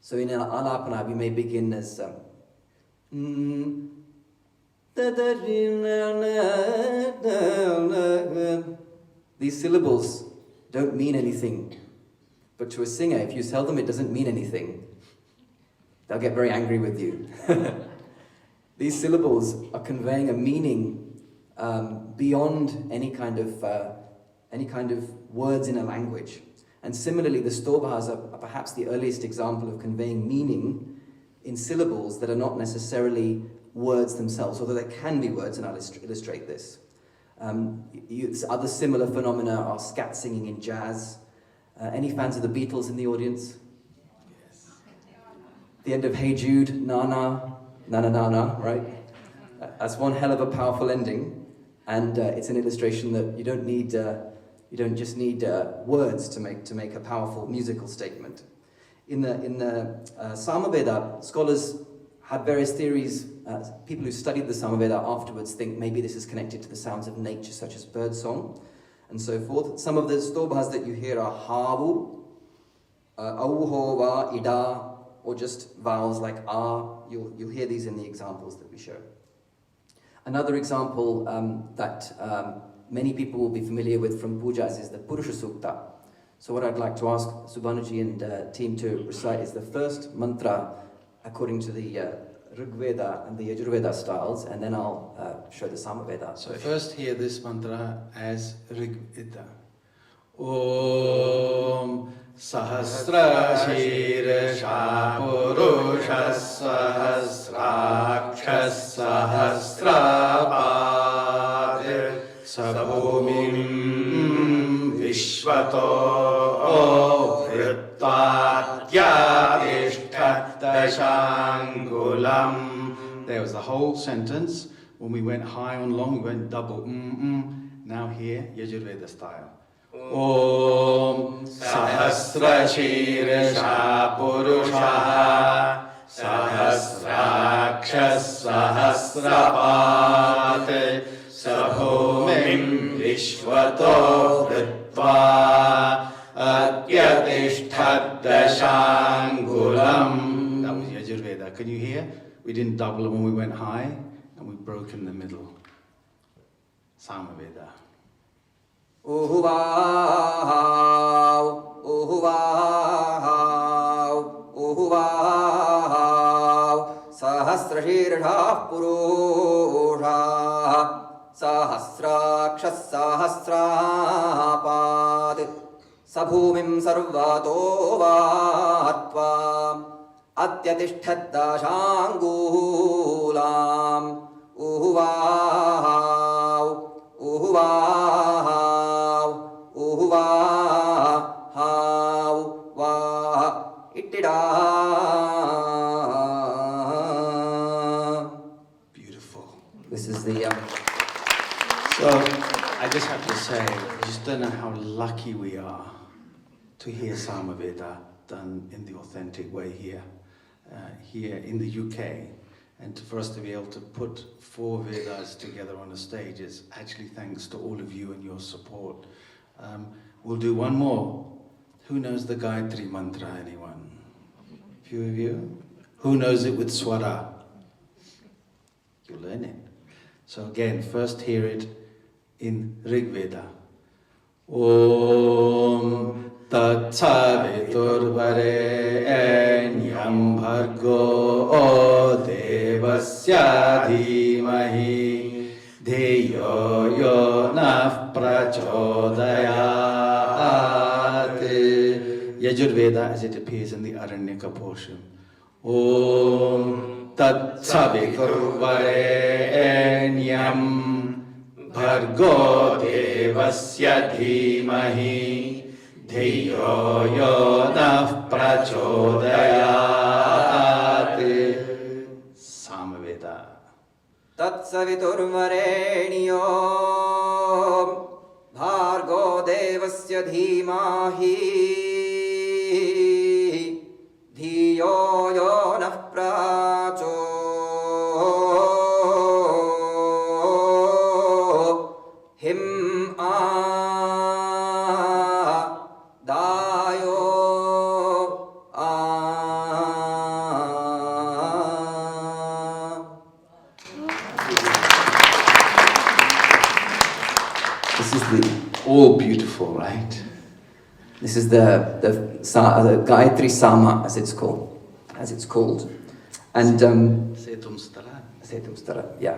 So in an alapana, we may begin as these syllables don't mean anything, but to a singer, if you tell them it doesn't mean anything, they'll get very angry with you. These syllables are conveying a meaning beyond any kind of any kind of words in a language. And similarly, the stobhas are perhaps the earliest example of conveying meaning in syllables that are not necessarily words themselves, although there can be words, and I'll illustrate this. Other similar phenomena are scat singing in jazz. Any fans of the Beatles in the audience? Yes. The end of Hey Jude, na na, na na na na, right? That's one hell of a powerful ending, and it's an illustration that you don't just need words to make a powerful musical statement. In the Sama Veda, scholars have various theories. People who studied the Sama Veda afterwards think maybe this is connected to the sounds of nature, such as birdsong, and so forth. Some of the stobhas that you hear are havu, auhova, ida, or just vowels like ah. You'll hear these in the examples that we show. Another example that many people will be familiar with from pujas is the Purusha Sukta. So what I'd like to ask Subhanuji and team to recite is the first mantra according to the Rig Veda and the Yajurveda styles, and then I'll show the Sama Veda. So first hear this mantra as Rig Veda. Om Sahasra Shirsha Purusha Sahasrakshas Sahasrapad Sabhumim Vishvato Vrittatyadishtat Dashangulam. There was the whole sentence. When we went high on long, we went double. Now here, Yajurveda style. Om Sahasra Shirsha Purusha Sahasrakshas Sahasrapad Sabhumim Vishvato Vrittva Atyadishtat Dashangulam. That was Yajurveda. Can you hear? We didn't double when we went high, and we broke in the middle. Sama Veda. Uhuvav, uhuvav, uhuvav, sahasrashirsha purusha, sahasrakshas sahasrapad, sabhumim sarvato vahatva, atyatishtat dashangulam, uhuvav, uhuvav, uhuvav, vah, ittida. Beautiful. This is the... So, I just have to say, you just don't know how lucky we are to hear Sama Veda done in the authentic way here in the UK. And for us to be able to put 4 Vedas together on a stage is actually thanks to all of you and your support. We'll do one more. Who knows the Gayatri Mantra, anyone? A few of you? Who knows it with Swara? You'll learn it. So again, first hear it in Rig Veda. Om Tat Savitur Varenyam Bhargo Devasya Dhimahi Dheyo Yo Nah Prachodayat. Yajurveda as it appears in the Aranyaka portion. Om Tat Savitur Varenyam Bhargo Devasya Dhimahi Dheyo Yo Nah Prachodayat. Sama Veda. Tat savitur varenyo bhargo devasya dhimahi dhiyo yo nah All beautiful, right? This is the Gayatri Sama, as it's called, and Setum Stara. Setum Stara, yeah.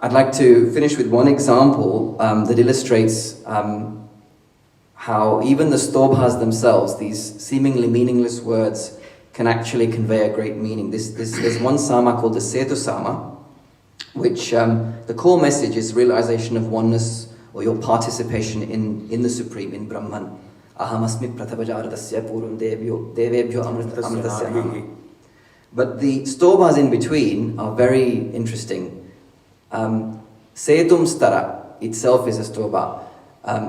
I'd like to finish with one example that illustrates how even the stobhas themselves, these seemingly meaningless words, can actually convey a great meaning. There's one sama called the Setu Sama, which the core message is realization of oneness or your participation in the Supreme, in Brahman. Ahamasmi prathapajaradasya purum devebhyo amritasya nama. But the stobhas in between are very interesting. Setum stara itself is a stobha,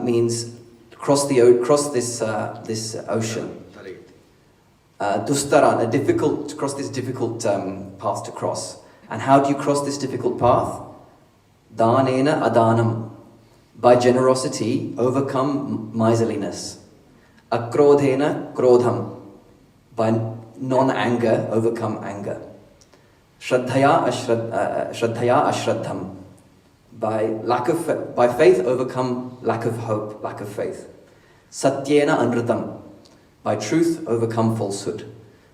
means cross this ocean. Dustaran, cross this difficult path to cross. And how do you cross this difficult path? Danena adanam. By generosity, overcome miserliness. Akrodhena krodham. By non-anger, overcome anger. Shraddhaya ashraddham. By faith, overcome lack of hope, lack of faith. Satyena anritam. By truth, overcome falsehood.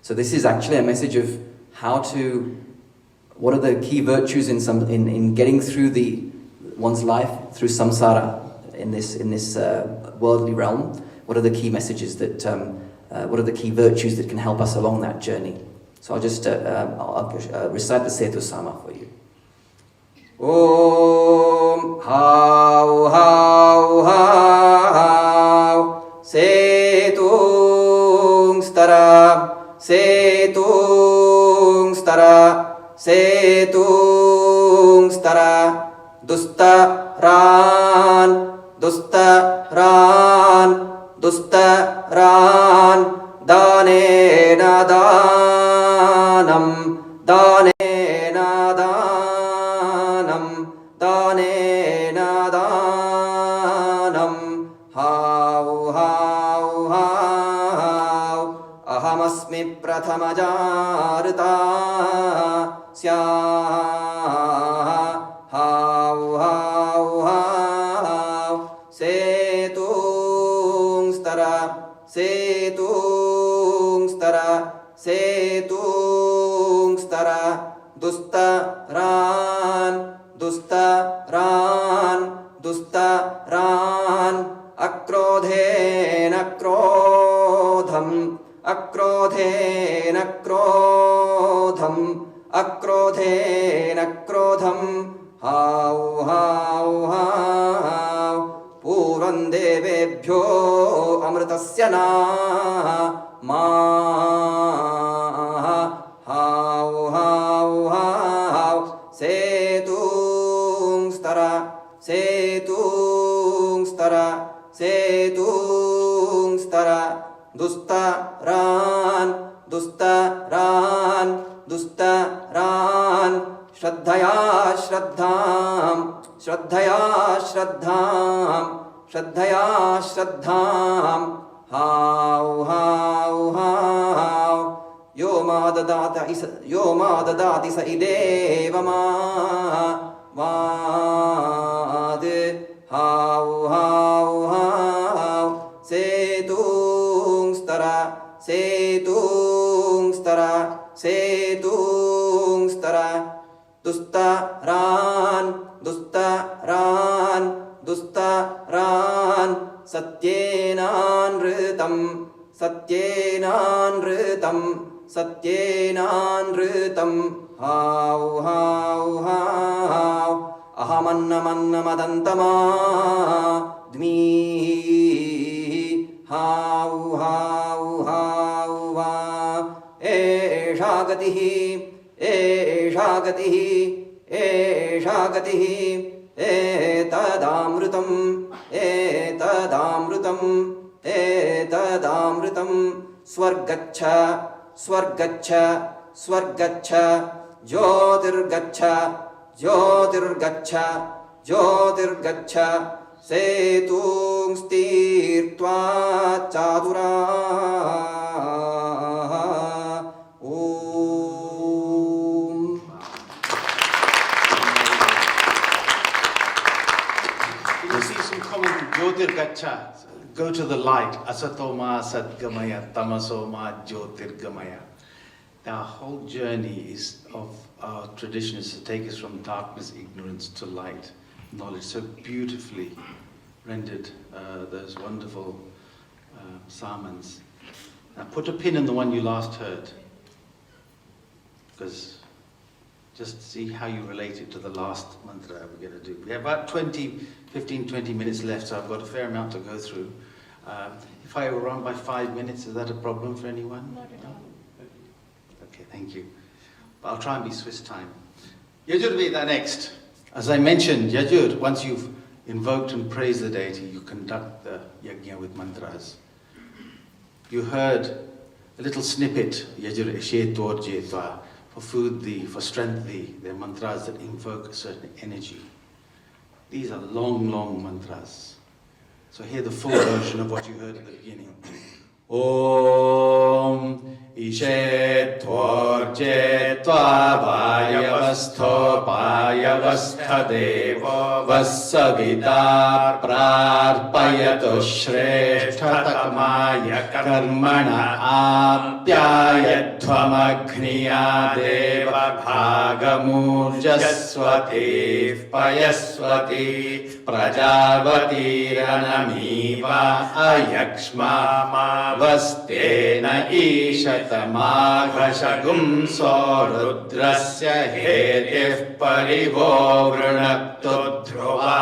So this is actually a message of what are the key virtues in getting through one's life through samsara in this worldly realm. What are the key messages what are the key virtues that can help us along that journey? So I'll just I'll recite the Setu Sama for you. Om Hau Hau Hau Setung Stara Setung Stara Setung Stara Dusta Ran Danena Danam Danena Danam Danena Danam Hau Hau Hau Ahamasmi Prathamajarta Sya Hau Hau Hau Setung Stara Setung Stara Setung Stara Dusta Ran Akrodhena Krodham Akrodhena Krodham Hau Hau Hau Puran devebhyo amritasya nama Hau Hau Hau Setung Stara Setung Stara Setung Stara Dusta Ran Shraddhaya Shraddham Hau Hau Hau Yoma dadati sa ideva Vad Hau Hau Hau Setung Stara Setung Stara Setung Stara Dusta Ran Satyenanritam Hau Hau Hau Ahamannamannamadantamā Dmi Hau Hau Hau Va Eshagatihi etadamrutam swargacha jyotirgacha setung stirtva chadura Jyotirgacha, go to the light. Asatoma Satgamaya, Tamasoma Jyotirgamaya. our whole journey is of our tradition is to take us from darkness, ignorance to light, knowledge. So beautifully rendered those wonderful samans. Now put a pin in the one you last heard, because just see how you relate it to the last mantra we're going to do. We have about 15, 20 minutes left, so I've got a fair amount to go through. If I overrun by 5 minutes, is that a problem for anyone? Not at all. Okay, thank you. But I'll try and be Swiss time. Yajurveda next. As I mentioned, Yajur, once you've invoked and praised the deity, you conduct the yagya with mantras. You heard a little snippet, Yajur Eshetor Jetva, for food thee, for strength thee. They're mantras that invoke a certain energy. These are long, long mantras. So hear the full version of what you heard at the beginning. Om Ishetor Jetva Vayavastho Payavastha Devo Vasavidar Prarpayato Shreshtatakmaya Karmana Apyayadvamagniya Deva Bhagamurjaswati Payaswati Prajavati Ranamiva Ayakshma Vastena Ishatamagashagum Sorudrasya Hetif Parivo Vrunakto Dhruva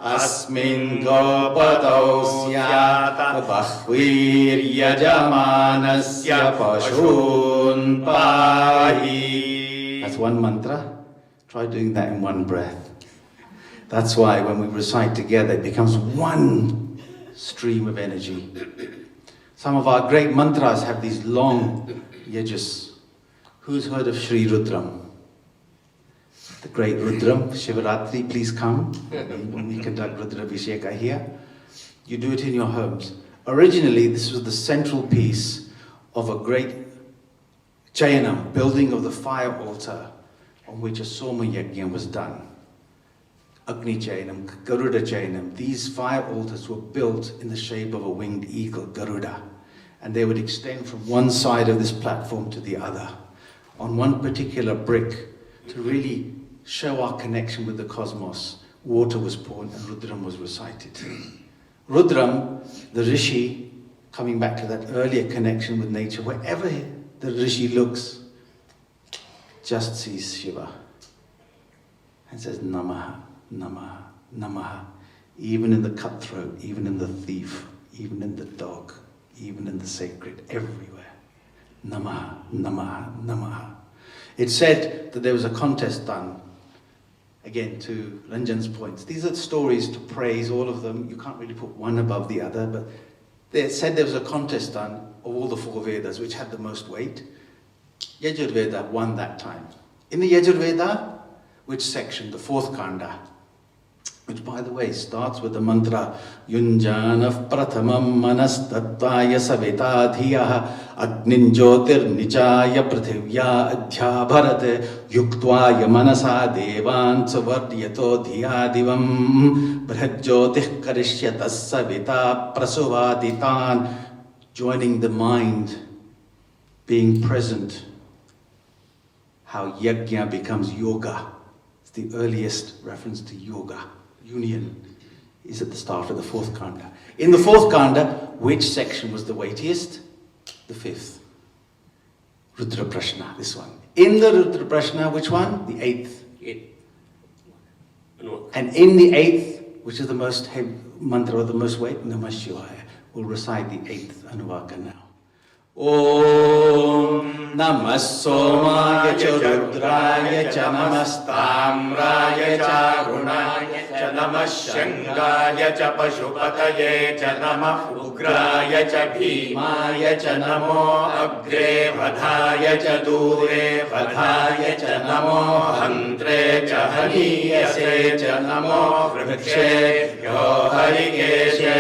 Asmin Gopato Syata Bahvir Yajamanasya Pashun Pahi. That's one mantra. Try doing that in one breath. That's why when we recite together, it becomes one stream of energy. Some of our great mantras have these long yajas. Who's heard of Sri Rudram? The great Rudram, Shivaratri, please come when we conduct Rudrabhisheka here. You do it in your homes. Originally, this was the central piece of a great Jainam, building of the fire altar on which a Soma Yagya was done. Agni Jainam, Garuda Jainam. These fire altars were built in the shape of a winged eagle, Garuda. And they would extend from one side of this platform to the other on one particular brick to really show our connection with the cosmos. Water was poured and Rudram was recited. Rudram, the Rishi, coming back to that earlier connection with nature, wherever the Rishi looks, just sees Shiva and says Namaha, Namaha, Namaha. Even in the cutthroat, even in the thief, even in the dog, even in the sacred, everywhere. Namaha, Namaha, Namaha. It's said that there was a contest done, again to Ranjan's points. These are stories to praise, all of them. You can't really put one above the other, but they said there was a contest done of all the four Vedas, which had the most weight. Yajurveda won that time. In the Yajurveda, which section? The fourth kanda, which, by the way, starts with the mantra Yunjanav Prathamam Manas Tattvaya Savita Dhiyaha Agnin Jyotir Nichaya Prithivya Adhya Bharate Yuktvaya Manasa Devan Savardyato Dhiyadivam Brahjyotih Karishyatas Savita Prasuvaditan. Joining the mind, being present, how yagya becomes yoga. It's the earliest reference to yoga. Union is at the start of the fourth kanda. In the fourth kanda, which section was the weightiest? The fifth. Rudra Prashna, this one. In the Rudra Prashna, which one? The eighth. And in the eighth, which is the most heavy mantra of the most weight, Namah Shivaya, we'll recite the eighth Anuvaka now. Om Namah Somaya cha Rudraya cha Namastamraya cha Runaya cha Namah Shangaya cha Pashupataye cha Namah Ugraya cha Bhimaya cha Namo Agre Vadhaya cha Dure Vadhaya cha Namo Hantre cha Haniyase cha Namo Vrikshe Bhyo Harikeshe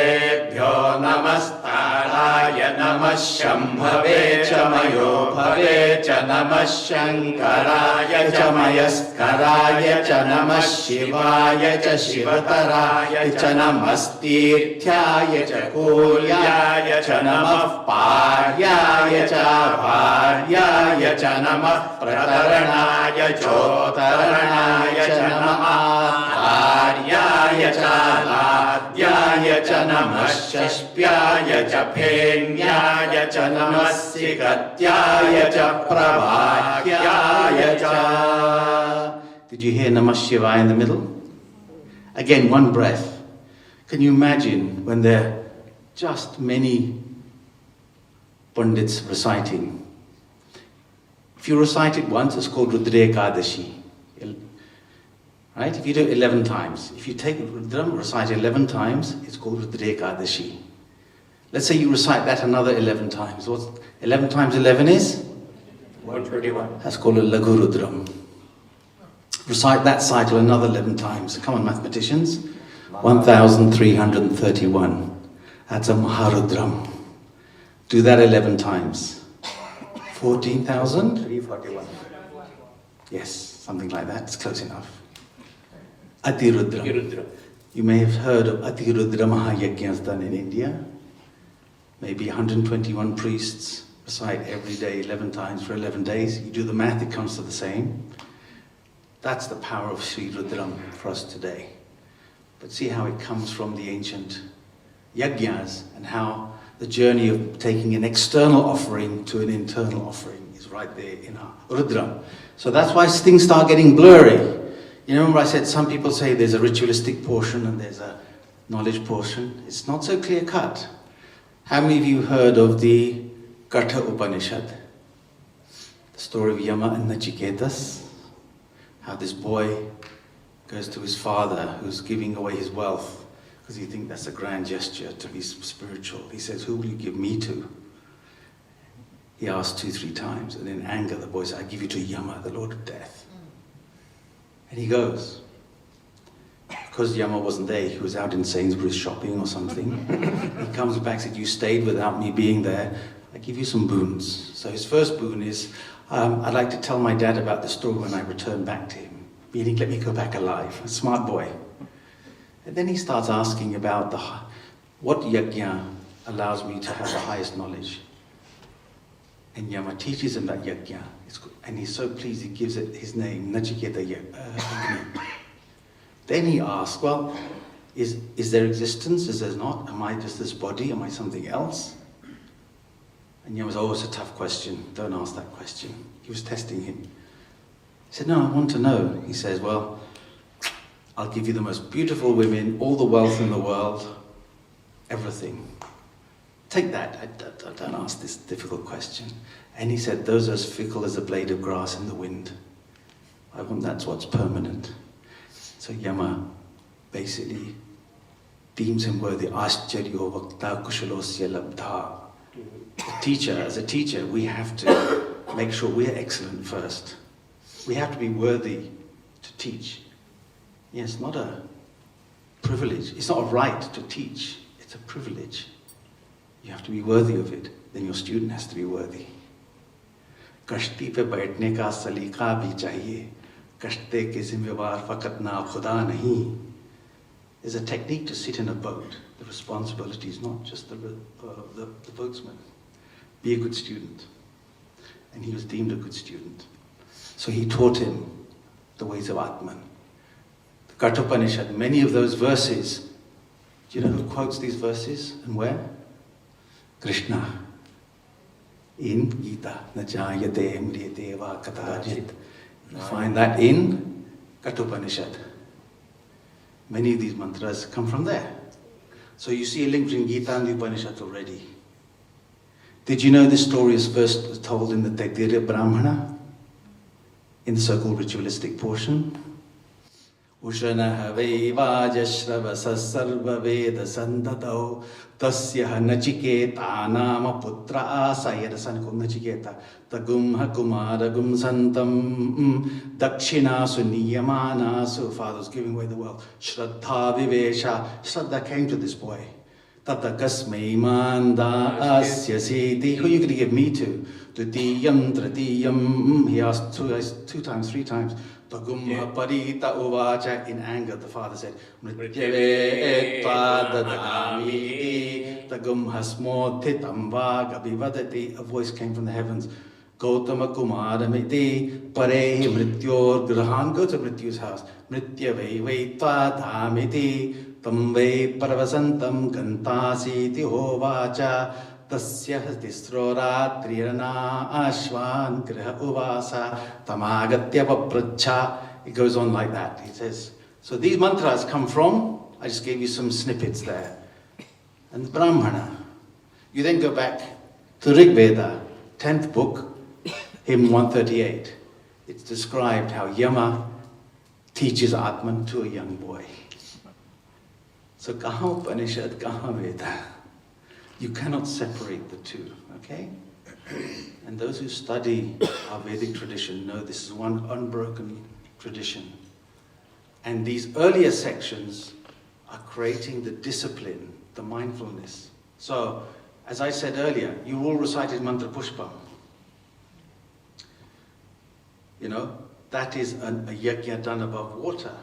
Bhyo Namastaraya Rudravaya Namah Shambhave cha Mayo Bhave cha Namah Shankaraya cha Mayaskaraya cha Namah Shivaya cha Shivataraya cha Namastirthyaya cha Kulyaya cha Namah Paryaya cha Bharyaya cha Namah Prataranaya Chotaranaya cha Namah Aryaya cha Ladyaya cha Namah Shashpyaya cha Penyaya cha Namah Sikatyaya cha Prabhakyaya cha. Did you hear Namah Shivaya in the middle? Again, one breath. Can you imagine when there are just many pundits reciting? If you recite it once, it's called Rudrekadashi. Right? If you do it 11 times, if you take Rudram, recite 11 times, it's called Rudrekadashi. Let's say you recite that another 11 times. What's 11 times 11 is? 121. That's called a Laghu Rudram. Recite that cycle another 11 times. Come on, mathematicians. 1,331. That's a Maharudram. Do that 11 times. 14,000? 341. Yes, something like that. It's close enough. Atirudram. You may have heard of Atirudra Mahayagyas done in India. Maybe 121 priests recite every day 11 times for 11 days. You do the math, it comes to the same. That's the power of Sri Rudram for us today. But see how it comes from the ancient yagyas and how the journey of taking an external offering to an internal offering is right there in our Rudram. So that's why things start getting blurry. You know, remember I said some people say there's a ritualistic portion and there's a knowledge portion. It's not so clear cut. How many of you heard of the Katha Upanishad? The story of Yama and Nachiketas? How this boy goes to his father who's giving away his wealth because he thinks that's a grand gesture to be spiritual. He says, who will you give me to? He asks 2-3 times, and in anger the boy says, I give you to Yama, the Lord of Death. And he goes. Because Yama wasn't there, he was out in Sainsbury's shopping or something. He comes back and said, you stayed without me being there, I give you some boons. So his first boon is, I'd like to tell my dad about the story when I return back to him. Meaning, let me go back alive. A smart boy. And then he starts asking about what yagya allows me to have the highest knowledge. And Yama teaches him that yagya. And he's so pleased he gives it his name, Nachiketa Agni. Then he asks, well, is there existence? Is there not? Am I just this body? Am I something else? And Yama was always a tough question. Don't ask that question. He was testing him. He said, no, I want to know. He says, well, I'll give you the most beautiful women, all the wealth in the world, everything. Take that. Don't ask this difficult question. And he said, those are as fickle as a blade of grass in the wind. I want that's what's permanent. So Yama basically deems him worthy. Ascharyo vakta kushalosya labdha. As a teacher, we have to make sure we're excellent first. We have to be worthy to teach. Yes, it's not a privilege. It's not a right to teach. It's a privilege. You have to be worthy of it. Then your student has to be worthy. Kashti pe baithne ka salika bhi chahiye. Kashte ke zimmewar faqat na khuda nahi. There's a technique to sit in a boat. The responsibility is not just the boatsman. Be a good student. And he was deemed a good student. So he taught him the ways of Atman. The Kathopanishad, many of those verses, do you know who quotes these verses and where? Krishna. In Gita, Najayate Mriyate Va Katarajit. You find that in Kathopanishad. Many of these mantras come from there. So you see a link between Gita and the Upanishads already. Did you know this story is first told in the Taittiriya Brahmana? In the so-called ritualistic portion? Ushana Havevajashravasa Sarva Veda Santatau Tasya Nachiketa Nama Putra Asayada Sankum Nachiketa Tagum Hakumaragum Santam Dakshinasu Niyamanasu. Father's giving away the wealth. Shraddha Vivesha. Shraddha came to this boy. Tatakasmai manda asya siti. Who are you going to give me to? Dutiyam, tratiyam. He asked two times, three times. Tagumha parita uvacha. In anger, the father said, Mrityave etva dadami. Tagumha smothitam vagabhivadati. A voice came from the heavens. Gautama kumaramiti parehi mrityor grahan. Go to Mrityu's house. Mrityave vaitva dhamiti. Tamve paravasantam gantasi hovacha. Tasya tisro ratrirana ashvan griha uvasa tamagatya papracha. It goes on like that. He says, so these mantras come from, I just gave you some snippets there. And the Brahmana. You then go back to Rig Veda, 10th book, hymn 138. It's described how Yama teaches Atman to a young boy. So kaha Upanishad, kaha Veda. You cannot separate the two, okay? And those who study our Vedic tradition know this is one unbroken tradition. And these earlier sections are creating the discipline, the mindfulness. So, as I said earlier, you all recited mantra pushpam. You know, that is a yagya done above water.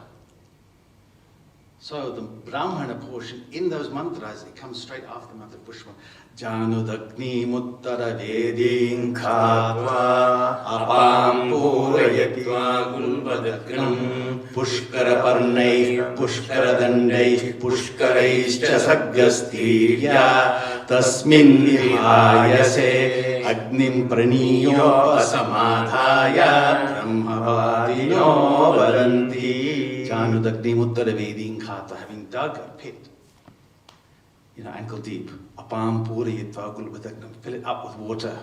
So the Brahmana portion in those mantras, it comes straight after mantra pushpam. Janudakni muttara vedin khatva apam purayatva gulvadaknam pushkara parnai pushkara dandai pushkaraischa sagyastirya tasmin vihayase agnim praniyo asamadhaya brahmavadino varanti. Janudakni muttara vedin khatva, having dug a pit, ankle deep. Apam purayatva gulvadaknam, fill it up with water.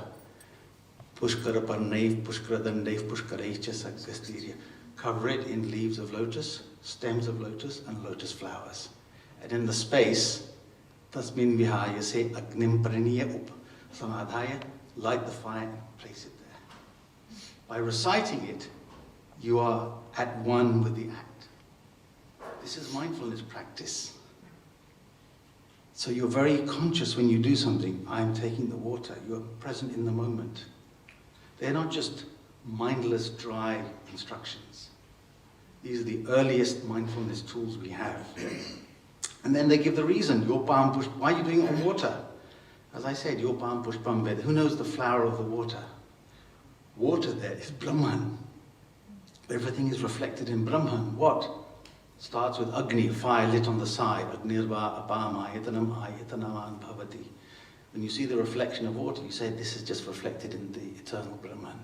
Pushkara parnaiv, pushkara dandaiv, pushkaraicha sagastirya. Cover it in leaves of lotus, stems of lotus, and lotus flowers. And in the space, tasmin vihaya say agnim praniya up samadhaya, light the fire and place it there. By reciting it, you are at one with the act. This is mindfulness practice. So you're very conscious when you do something. I'm taking the water. You're present in the moment. They're not just mindless, dry instructions. These are the earliest mindfulness tools we have. And then they give the reason. Your palm push. Why are you doing it on water? As I said, your palm pushpam Veda. Who knows the flower of the water? Water there is Brahman. Everything is reflected in Brahman. What? Starts with Agni, fire lit on the side. Agnirva apam ayatanam ayatanavan bhavati. When you see the reflection of water, you say, this is just reflected in the eternal Brahman.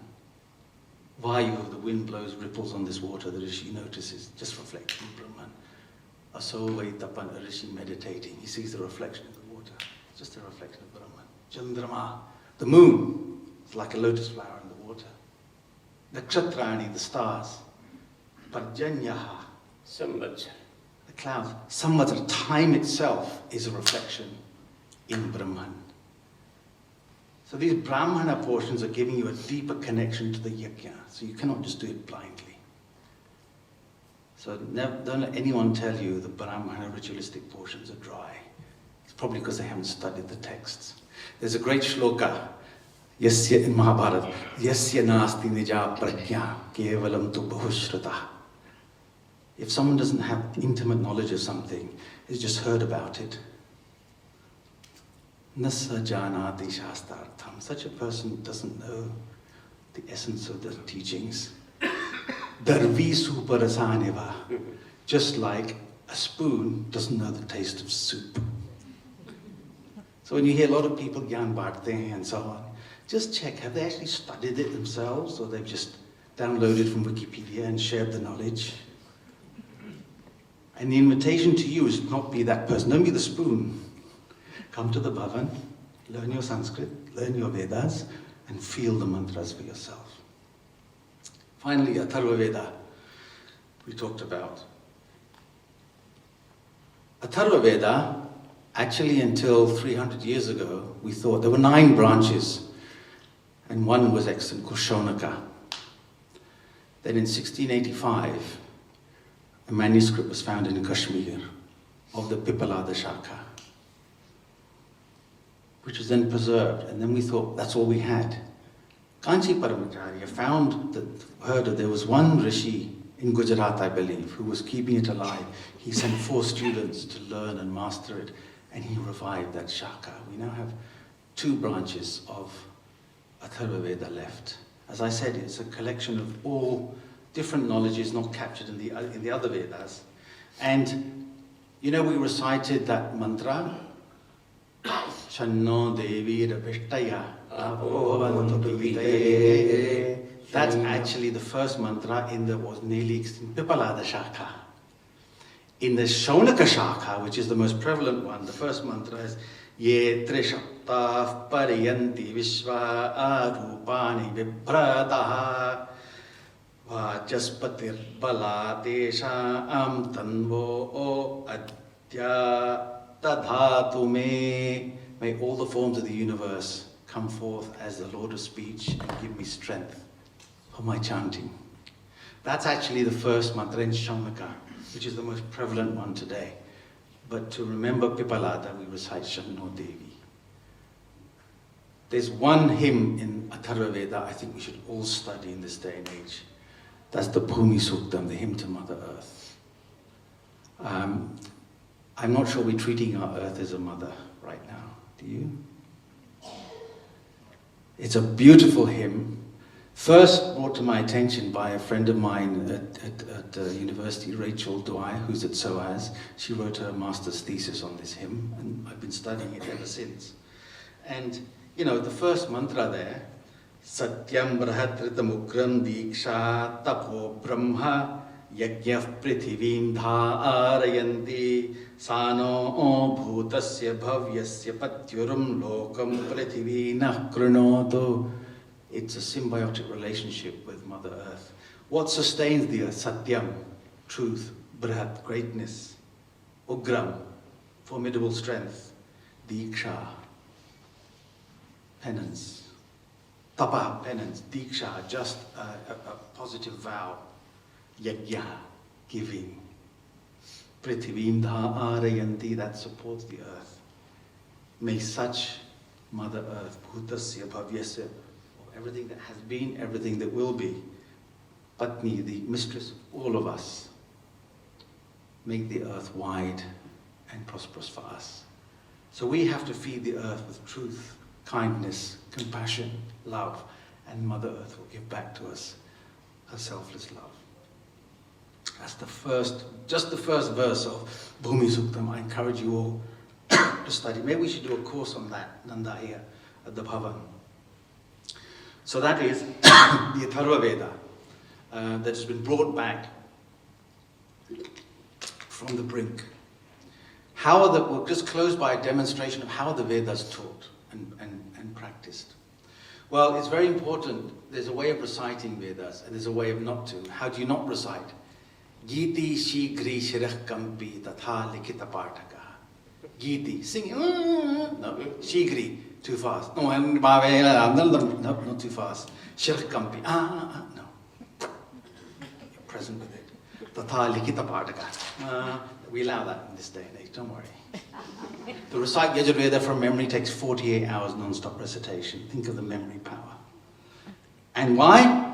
Vayu, the wind blows ripples on this water, the Rishi notices, just reflected in Brahman. Aso vaitapan, a Rishi meditating, he sees the reflection of the water. It's just a reflection of Brahman. Chandrama, the moon, it's like a lotus flower in the water. The Kshatrani, the stars. Parjanyaha, Samvatsara. the clouds. Samvatsara, time itself is a reflection in Brahman. So these Brahmana portions are giving you a deeper connection to the yagya. So you cannot just do it blindly. So don't let anyone tell you the Brahmana ritualistic portions are dry. It's probably because they haven't studied the texts. There's a great shloka, Yasya in Mahabharata, Yasya nasti nija prajna kevalam tu bahushrata. If someone doesn't have intimate knowledge of something, he's just heard about it. Nasa janati shastartham. Such a person doesn't know the essence of the teachings. Darvisu parasaneva. Just like a spoon doesn't know the taste of soup. So when you hear a lot of people gyan bharte and so on, just check, have they actually studied it themselves, or they've just downloaded from Wikipedia and shared the knowledge? And the invitation to you is to not be that person. Don't be the spoon. Come to the Bhavan, learn your Sanskrit, learn your Vedas, and feel the mantras for yourself. Finally, Atharva Veda, we talked about. Atharva Veda, actually until 300 years ago, we thought there were 9 branches, and one was excellent, Kushonaka. Then in 1685, a manuscript was found in Kashmir of the Pipalada Shaka. which was then preserved, and then we thought that's all we had. Kanchi Paramacharya heard that there was one rishi in Gujarat, I believe, who was keeping it alive. He sent 4 students to learn and master it, and he revived that shaka. We now have 2 branches of Atharva Veda left. As I said, it's a collection of all different knowledges not captured in the other Vedas. And, you know, we recited that mantra, Shanno Devi Rabhishtaya. That's actually the first mantra in the was nearly extinct Pipalada Shaka. In the Shaunaka Shaka, which is the most prevalent one, the first mantra is Ye Trishaptah Pariyanti Vishwa Arupani Viprataha Vajaspatir Bala Desha Am Tanvo O Adya Tadhatu Me. May all the forms of the universe come forth as the Lord of speech and give me strength for my chanting. That's actually the first mantra in Shaunaka, which is the most prevalent one today. But to remember Pipalada, we recite Shanno Devi. There's one hymn in Atharva Veda I think we should all study in this day and age. That's the Bhumi Suktam, the hymn to Mother Earth. I'm not sure we're treating our earth as a mother right now. Do you? It's a beautiful hymn, first brought to my attention by a friend of mine at university, Rachel Dwyer, who's at SOAS. She wrote her master's thesis on this hymn, and I've been studying it ever since. And, you know, the first mantra there, Satyam Brahatritamukram Diksha Tapo Brahma Yagya Prithivim Dharayanti Sano Bhutasya Bhavyasya Patyurum Lokam Prithivina Krunoto. It's a symbiotic relationship with Mother Earth. What sustains the earth? Satyam, truth. Brahat, greatness. Ugram, formidable strength. Diksha, penance. Tapa, penance. Diksha, just a positive vow. Yagya, giving. Prithivim Dharayanti, that supports the earth. May such Mother Earth, Bhutasya Bhavyasya, everything that has been, everything that will be, Patni, the mistress of all of us, make the earth wide and prosperous for us. So we have to feed the earth with truth, kindness, compassion, love, and Mother Earth will give back to us her selfless love. That's just the first verse of Bhumi Suktam. I encourage you all to study. Maybe we should do a course on that, Nanda, here at the Bhavan. So that is the Atharva Veda that has been brought back from the brink. We'll just close by a demonstration of how the Vedas taught and practiced. Well, it's very important. There's a way of reciting Vedas and there's a way of not to. How do you not recite? Giti shigri shirah kampi tatha likita partaka. Giti, sing. No, shigri, too fast. No, not too fast. Shirah kampi. No. You're present with it. Tatha likita partaka. We allow that in this day and age, don't worry. To recite Yajurveda from memory takes 48 hours non-stop recitation. Think of the memory power. And why?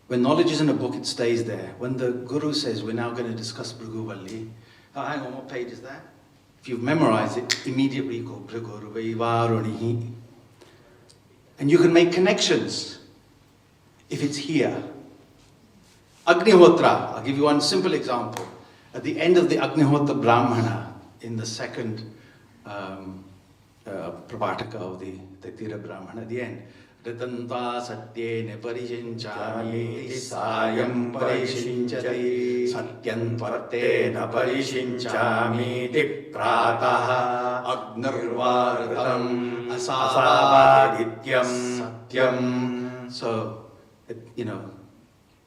When knowledge is in a book, it stays there. When the Guru says, we're now going to discuss Bhrigu hang on, what page is that? If you've memorized it, immediately go Bhrigu Varunihi. And you can make connections if it's here. Agnihotra, I'll give you one simple example. At the end of the Agnihotra Brahmana, in the second Prabhataka of the Tira Brahmana, at the end, Ritanta Satyene Parishinchami Sayam Parishinchati Satyan Tvartena Parishinchami Tiprataha Agnirvaratam Asavadityam Satyam. So,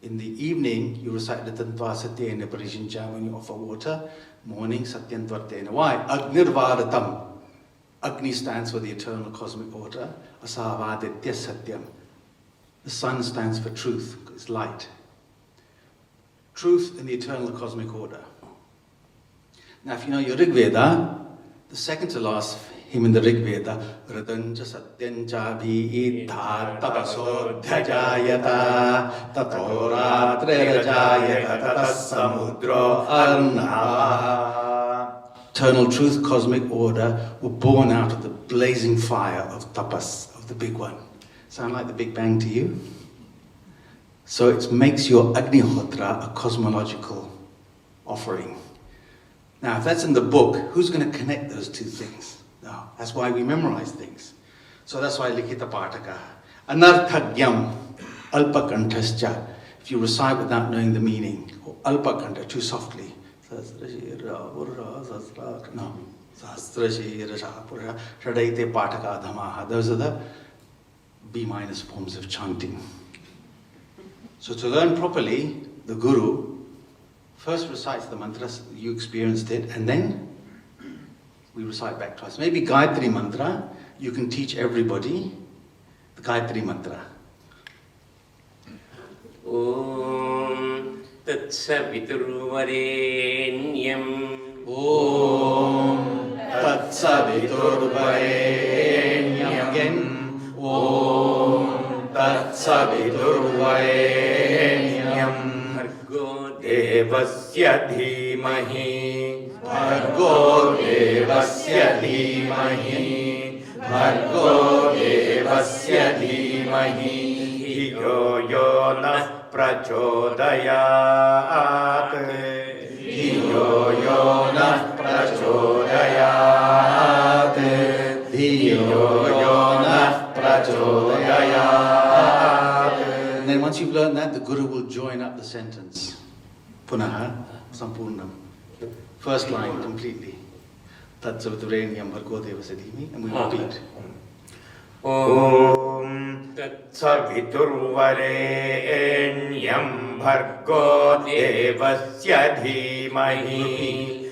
in the evening, you recite Ritantva Satyena Parishinchami when you offer water. Morning, Satyan Tvartena. Why? Agnirvaratam. Agni stands for the eternal cosmic order. Asavaditya Satyam. The sun stands for truth, it's light. Truth in the eternal cosmic order. Now, if you know your Rig Veda, the second to last him in the Rig Veda, Radanja Satyancha Bhi Tapasodhyajayata Tato Ratrejayata Tatas Samudro Arnava. Eternal truth, cosmic order were born out of the blazing fire of tapas, of the big one. Sound like the Big Bang to you? So it makes your Agnihotra a cosmological offering. Now, if that's in the book, who's going to connect those two things? No, that's why we memorize things. So that's why Likita Pataka. Anarthagyam, alpakantascha. If you recite without knowing the meaning, or alpakanta, too softly. No. Those are the B- forms of chanting. So to learn properly, the Guru first recites the mantras, you experienced it, and then we recite back to us. Maybe Gayatri mantra, you can teach everybody the Gayatri mantra. Om Tatsaviturvarenyam. Om Tatsaviturvarenyam. Again. Om Tatsaviturvarenyam. Bhargo Devasya Dhimahi. Bhargo Devasya Dhimahi. Bhargo Devasya Dhimahi. Dhiyo yo nah prachodayat. Dhiyo yo nah prachodayat. Dhiyo yo nah prachodayat. And then once you've learned that, the Guru will join up the sentence. Punaha Sampurnam. First line completely. Tatsaviturvarenyam Bhargo Devasya Dhimahi. And we repeat. Om Tatsaviturvarenyam Bhargo Devasya Dhimahi.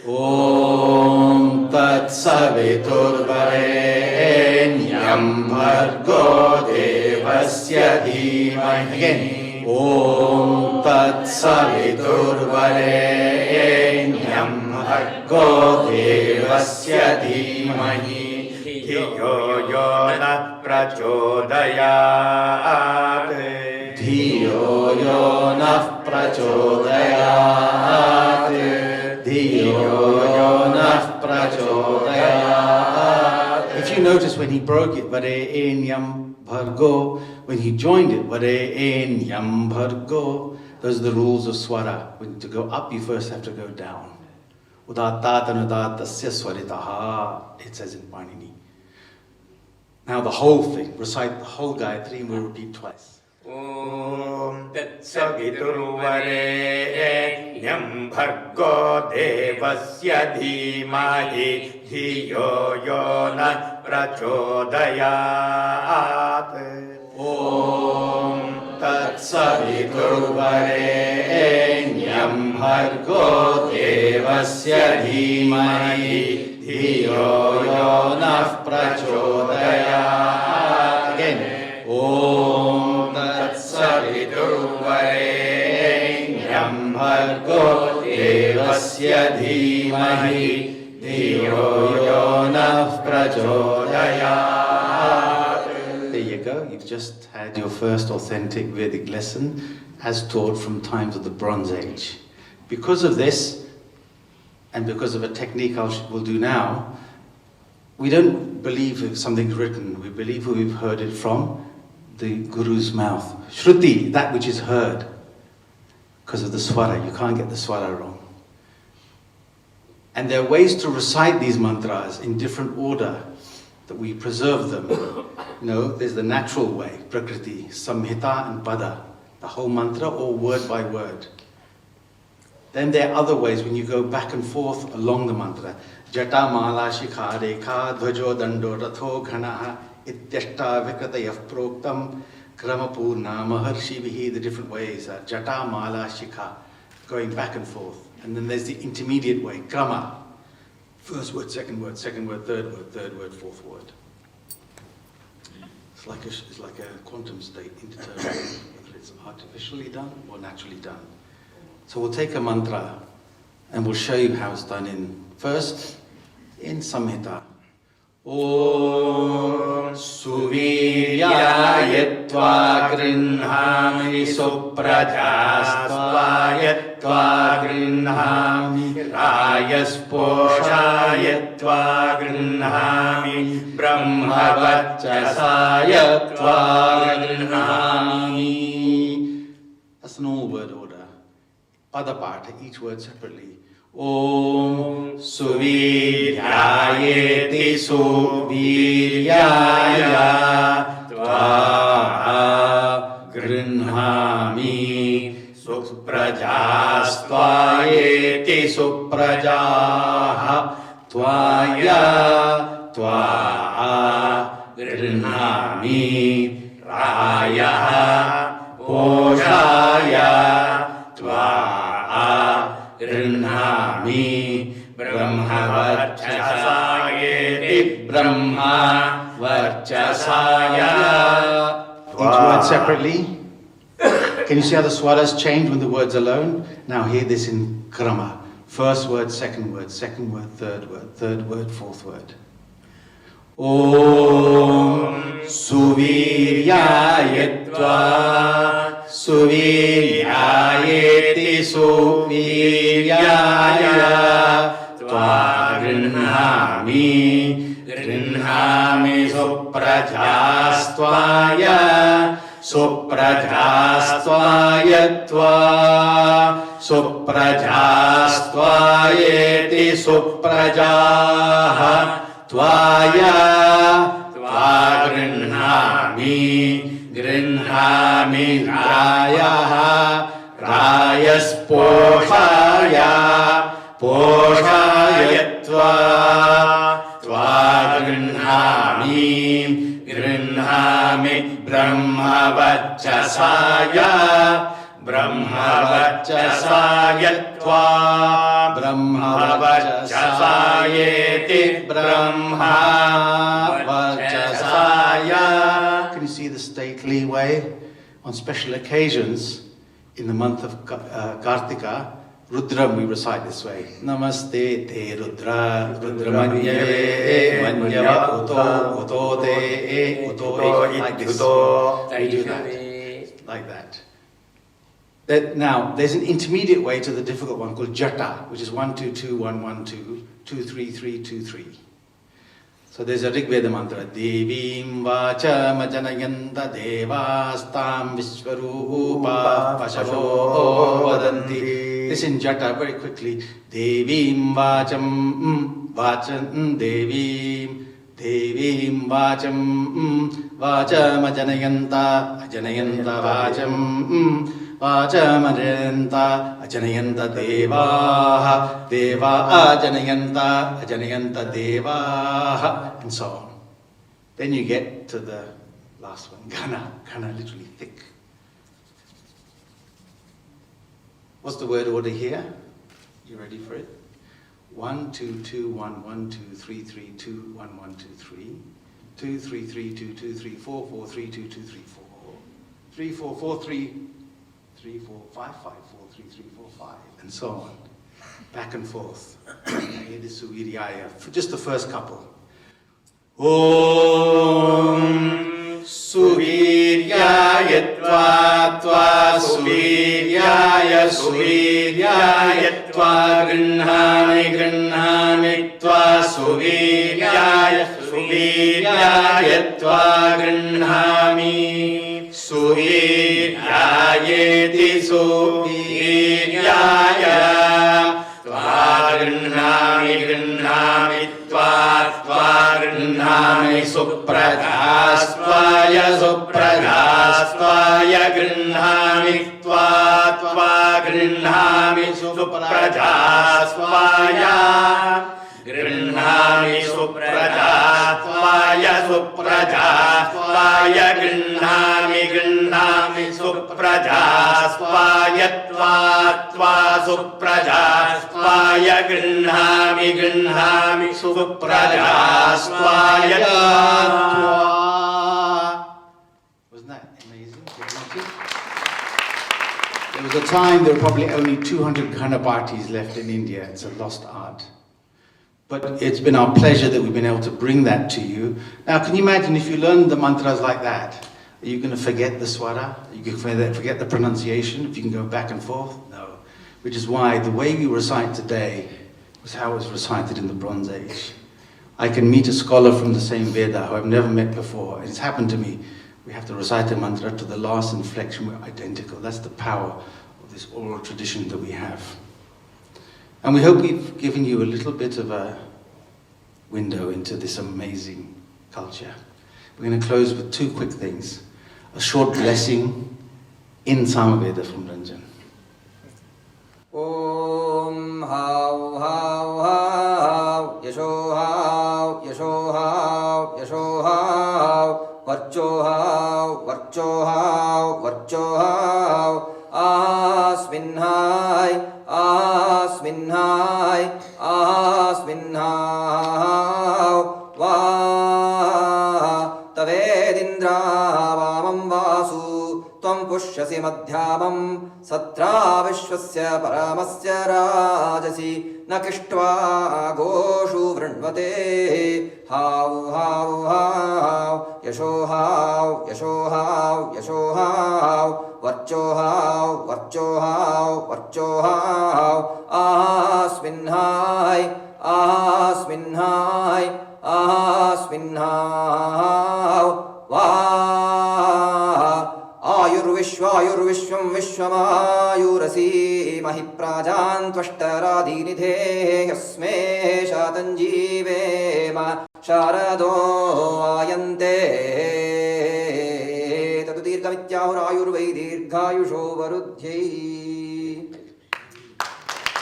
Om Tatsaviturvarenyam Bhargo Devasya Dhimahi. Again. Om Tatsaviturvarenyam Bhargo Devasya Dhimahi. Dhiyo yo nah prachodayat. Dhiyo yo nah prachodayat. Dhiyo yo nah prachodayat. If you notice when he broke it, Varenyam Bhargo, when he joined it, Varenyam Bhargo, those are the rules of Swara. When to go up, you first have to go down. Udattatanadatasya swaritaha, it says in Panini. Now the whole thing, recite the whole Gayatri and we'll repeat twice. Om Tatsaviturvarenyam Bhargo Devasya Dhimahi. Dhiyo yo nah prachodayat. Om Tatsaviturvarenyam Bhargo Devasya Dhimahi. Dhiyo yo nah prachodayat. Again. Om Tatsaviturvarenyam Bhargo Devasya Dhimahi. Dhiyo yo nah prachodayat. There you go. You've just had your first authentic Vedic lesson as taught from times of the Bronze Age. Because of this, and because of a technique we'll do now, we don't believe if something's written, we believe we've heard it from the Guru's mouth. Shruti, that which is heard. Because of the swara, you can't get the swara wrong. And there are ways to recite these mantras in different order, that we preserve them. There's the natural way, Prakriti, Samhita and Pada, the whole mantra or word by word. Then there are other ways when you go back and forth along the mantra. Jata mala shikha rekha dhvajo dando ratho ghanaha ityashta vikratayah proktam kramapurna maharshivihi, the different ways. Jata mala shikha, going back and forth. And then there's the intermediate way, krama. First word, third word, fourth word. It's like a quantum state, indeterminate, whether it's artificially done or naturally done. So we'll take a mantra and we'll show you how it's done first in Samhita. Om Suviryayatva Grinhami Suprajastvayatva Grinhami Rayasposhayatva Grinhami Brahmavachasayatva Grinhami. That's an all-word order. Padapata, each word separately. Om Suviryayeti Suviryaya Tvaha Grinhami Suprajastvayeti Suprajaha Tvaya Tvaha Grinhami Rayaha Poshaya Tvaha Grinhami Brahma Varchasayeti Brahma Varchasaya. Each word separately. Can you see how the swaras change when the words are alone? Now hear this in krama. First word, second word, third word, fourth word. Om Suviryayatva Suviryayeti Suviryaya Tva Grinhami Grinhami Suprajastvaya Suprajastvayatva Suprajastvayeti Suprajaha Tvaya Tva Grinhami Grinhami Rayaha Rayasposhaya Poshayatva Tva Grinhami Grinhami Brahmavachasaya Brahmavachasayatva Brahmavachasayeti Brahmavachasaya. Can you see the stately way? On special occasions, in the month of Kartika, Rudram we recite this way. Namaste te Rudra, Rudramanyave, Manyava Uto, Uto te, Uto e, like this. We do that, like that. Now, there's an intermediate way to the difficult one called Jata, which is 1, 2, 2, 1, 1, 2, 2, 3, 3, 2, 3. So there's a Rig Veda mantra. Devim vacha majanayanta devastam vishvarupa pashavo vadanti. This in Jata very quickly. Devim vacham vachan devim. Devim vacham vacham ajanayanta ajanayanta vacham vacham ajanayanta ajanayanta devaha deva ajanayanta ajanayanta devaha, and so on. Then you get to the last one, Ghana, literally thick. What's the word order here? You ready for it? 1, 2, 2, 1, 1, 2, 3, 3, 2, 1, 1, 2, 3. 2, 3, 3, 2, 2, 3, 4, 4, 3, 2, 2, 3, 4. 3, 4, 4, 3, 3, 4, 5, 5, 4, 3, 3, 4, 5, and so on. Back and forth. Here is Suviryaya. For just the first couple. Om Suviryaya Tva Suviryaya Suviryaya Tva Grinhami Tva Suviryaya Suviryaya Tva Grinhami Suviryayeti Suviryaya Tva Grinhami Tva Grinhami Suprajastvaya Suprajastvaya Grinhami Tva Grinhami Suprajastvaya Grinhami Suprajastvaya Suprajastvaya Grinhami Suprajastvaya Tva Suprajastvaya Grinhami Suprajastvaya Tva. Wasn't that amazing? There was a time there were probably only 200 Ghana parties left in India. It's a lost art. But it's been our pleasure that we've been able to bring that to you. Now, can you imagine if you learn the mantras like that? Are you going to forget the swara? You can forget the pronunciation if you can go back and forth? No. Which is why the way we recite today was how it was recited in the Bronze Age. I can meet a scholar from the same Veda who I've never met before. It's happened to me. We have to recite a mantra to the last inflection. We're identical. That's the power of this oral tradition that we have. And we hope we've given you a little bit of a window into this amazing culture. We're going to close with two quick things. A short blessing in Sama Veda from Ranjan. Om Hau Hau Hau Yasho Hau Yasho Hau Yasho Hau Varcho Hau Varcho Hau Varcho Hau Asmin Hai Asmin Hai Asmin Hau Va Tavedindra Vamam Vasu Tvam Pushyasi Madhyamam Satra Vishwasya Paramasya Rajasi Nakištva Goshu Vrinvate Hau Hau Hau Yasho Hau Yasho Hau Yasho Hau Varcho Hau Varcho Hau Varcho Hau Asmin Hai Asmin Hai Asmin Hau Va Ayurvishvam Vishwamayurasi Mahiprajan Tvashtaradinidhe Yasme Shatanjivema Sharado Ayante Tatu Dirgamityahurayurvaidirghayusho Varudhyai.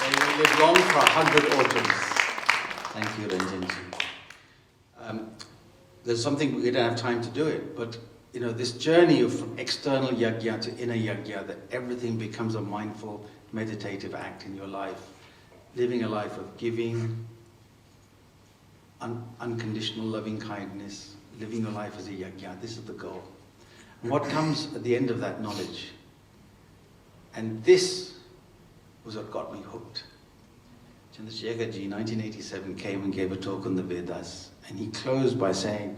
They will live long for 100 autumns. Thank you, Ranjan. There's something, we don't have time to do it, but you know, this journey from external yagya to inner yagya, that everything becomes a mindful, meditative act in your life. Living a life of giving, unconditional loving kindness, living your life as a yagya, this is the goal. And what comes at the end of that knowledge? And this was what got me hooked. Chandrashekhara ji, 1987, came and gave a talk on the Vedas, and he closed by saying,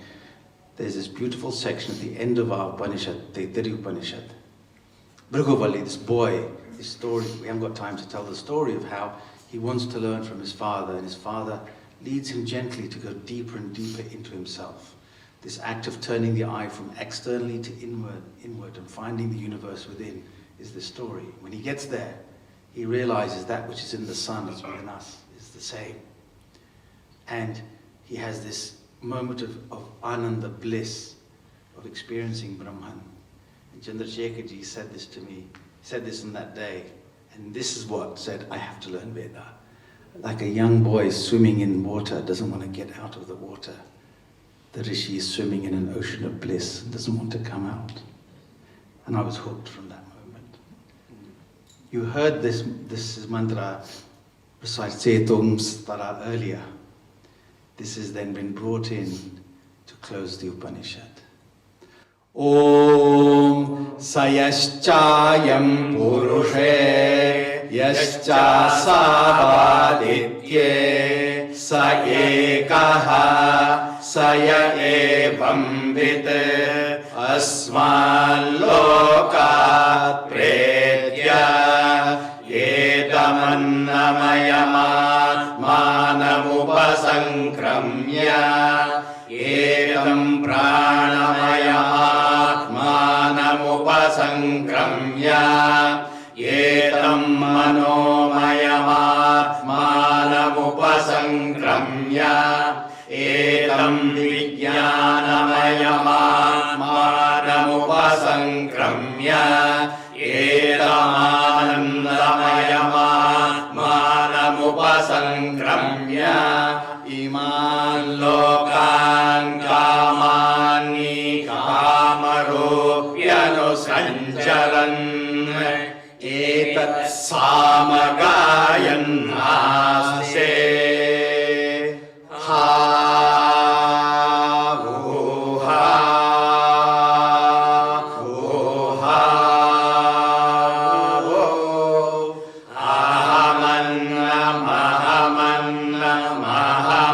there's this beautiful section at the end of our Upanishad, the Kothari Upanishad. Bhrigovali, this boy, this story, we haven't got time to tell the story of how he wants to learn from his father, and his father leads him gently to go deeper and deeper into himself. This act of turning the eye from externally to inward and finding the universe within is the story. When he gets there, he realizes that which is in the sun is within us, is the same. And he has this moment of ananda, bliss, of experiencing Brahman. And Chandrashekhara ji said this to me, said this on that day, and this is what said, I have to learn Veda. Like a young boy swimming in water, doesn't want to get out of the water. The Rishi is swimming in an ocean of bliss, and doesn't want to come out. And I was hooked from that moment. You heard this mantra recited Stara earlier. This has then been brought in to close the Upanishad. Om Sayaschayam Purushe Yascha Savaditye Sa Ekaha Saya Evam Vit Asman Lokat Pretya Edamannamayama Manamupasankramya Edam Pranamayamatmanamupasangramya Edam Manomayamatmanamupasangramya Edam Vijnanamayamamatmanamupasangramya Edam Anandamayamatmanamupasangramya Iman lokan kamani kamarupyanu sancharan etat samagayan aste ha vuha vuha vo ahamanna mahamanna maha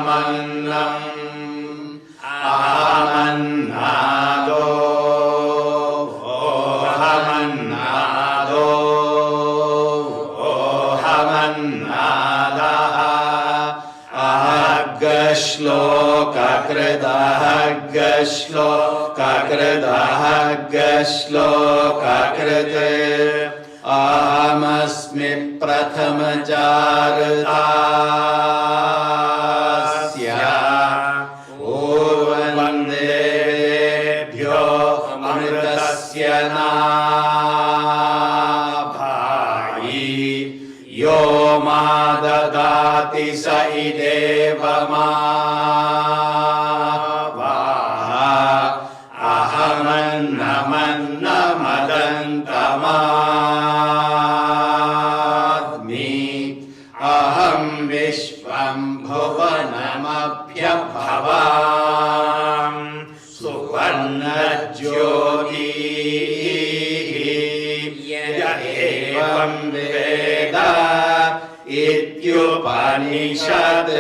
श्लोककृते अहमस्मि प्रथमजारदास्य पूर्वं देवेभ्यो अमृतस्य नाभायि यो मा ददाति स इदेव मा अहमन्नमन्नमदन्तमाद्मि अहं विश्वं भुवनमभ्यभवां सुवर्णज्योतिः य एवं वेद इत्युपनिषत्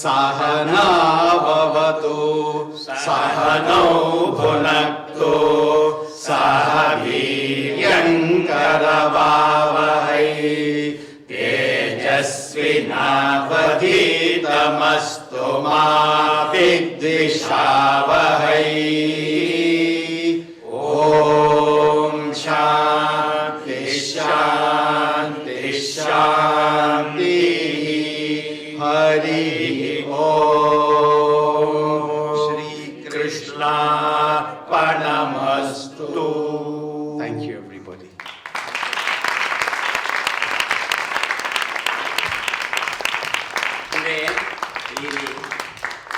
सहना भवतु सहनौ भुनक्तु सह वीर्यङ्करवावहै तेजस्विनावधीतमस्तु मा विद्विषावहै ॐ शान्ति शान्ति शान्तिः हरिः ॐ श्रीकृष्णार्पणमस्तु. Thank you, everybody. Today, really,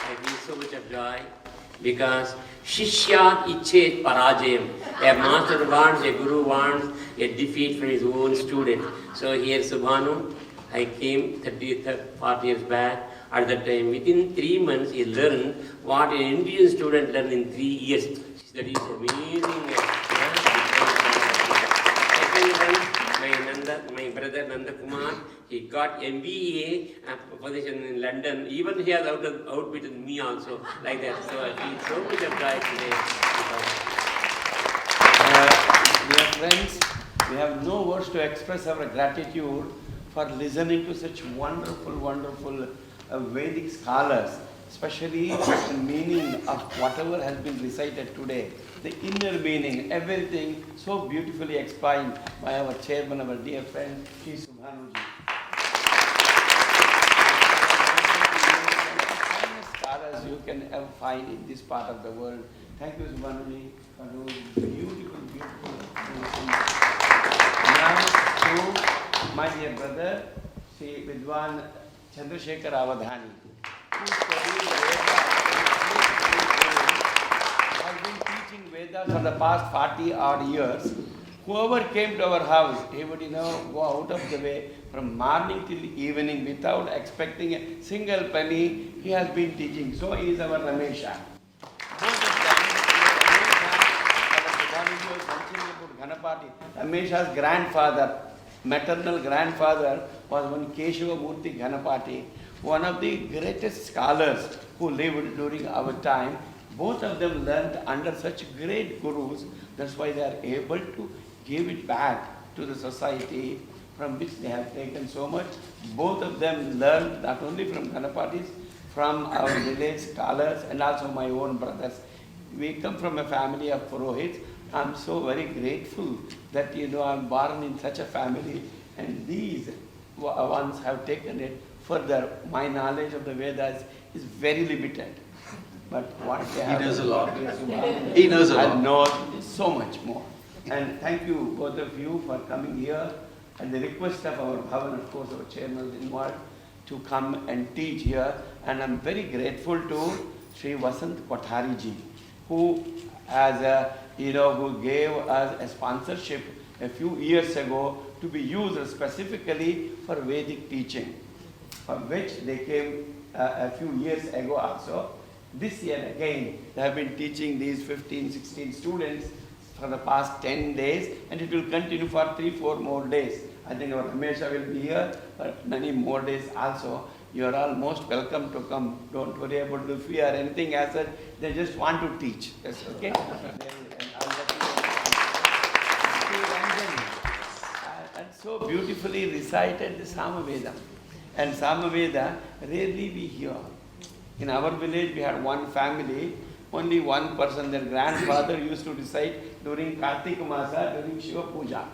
I feel so much of joy because Shishyat Ichet Parajayam. A master wants, a guru wants a defeat from his own student. So here Subhanu, I came 40 years back. At that time, within 3 months, he learned what an Indian student learned in 3 years. That is amazing. My brother Nanda Kumar, he got MBA position in London. Even he has outbeaten me also, like that. So I feel so much of joy today. Dear friends, we have no words to express our gratitude for listening to such wonderful Vedic scholars, especially the meaning of whatever has been recited today, the inner meaning, everything so beautifully explained by our chairman, our dear friend, Sri Subhanu ji. Scholars you can ever find in this part of the world. Thank you, Subhanu ji, for those beautiful things. Now to my dear brother, Sri Vidwan Chandrashekhara Avadhani, who studied Vedas, has been teaching Vedas for the past 40 odd years. Whoever came to our house, he would go out of the way from morning till evening without expecting a single penny. He has been teaching. So he is our Ramesha. Both of them, Ramesha's grandfather, maternal grandfather, was one Keshava Murthy Ganapati, one of the greatest scholars who lived during our time. Both of them learned under such great gurus. That's why they are able to give it back to the society from which they have taken so much. Both of them learned not only from Ganapatis, from our village scholars and also my own brothers. We come from a family of Purohits. I'm so very grateful that I'm born in such a family, and these ones have taken it further. My knowledge of the Vedas is very limited, but what they have, He knows a lot. He knows a lot. I know so much more. And thank you, both of you, for coming here. At the request of our Bhavan, of course, our chairman is involved, to come and teach here. And I'm very grateful to Sri Vasant Kothari ji, who who gave us a sponsorship a few years ago to be used specifically for Vedic teaching, for which they came a few years ago also. This year again, they have been teaching these 15, 16 students for the past 10 days, and it will continue for 3-4 more days. I think our Ramesha will be here for many more days also. You are all most welcome to come. Don't worry about the fear, anything as such. They just want to teach. That's okay? Ranjan and so beautifully recited the Sama Veda. And Sama Veda, rarely we hear. In our village, we had one family only one person, their grandfather used to recite during Kartik Masa, during Shiva Puja.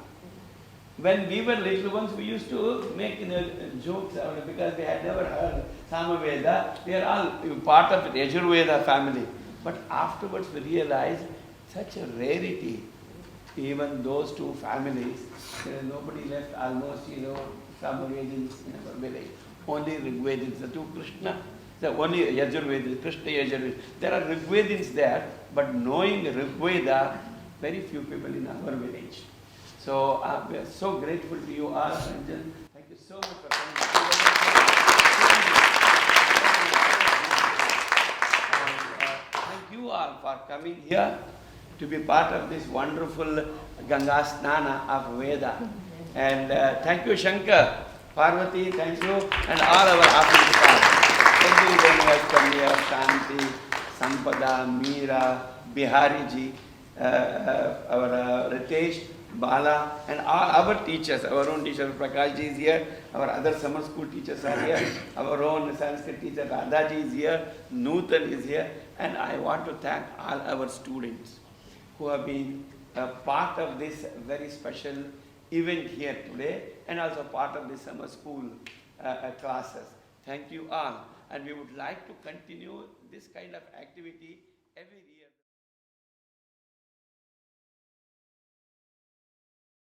When we were little ones, we used to make jokes out of it because we had never heard Sama Veda. We are all part of the Yajurveda family. But afterwards we realized such a rarity. Even those two families, there is nobody left almost, Sama Vedans in our village. Only Rigvedans, the two Krishna, the only Yajurvedas, Krishna Yajurvedas. There are Rigvedans there, but knowing Rigveda, very few people in our village. So we are so grateful to you all, Ranjan. Thank you so much for coming. Thank you all for coming here to be part of this wonderful Ganga Snana of Veda. And thank you, Shankar, Parvati, thank you, and all our officers. Everyone who has come here, Shanti, Sampada, Meera, Bihariji, our Ritesh, Bala, and all our teachers, our own teacher Prakashji is here, our other summer school teachers are here, our own Sanskrit teacher Radhaji is here, Nutan is here, and I want to thank all our students who have been a part of this very special event here today, and also part of the summer school classes. Thank you all, and we would like to continue this kind of activity every year.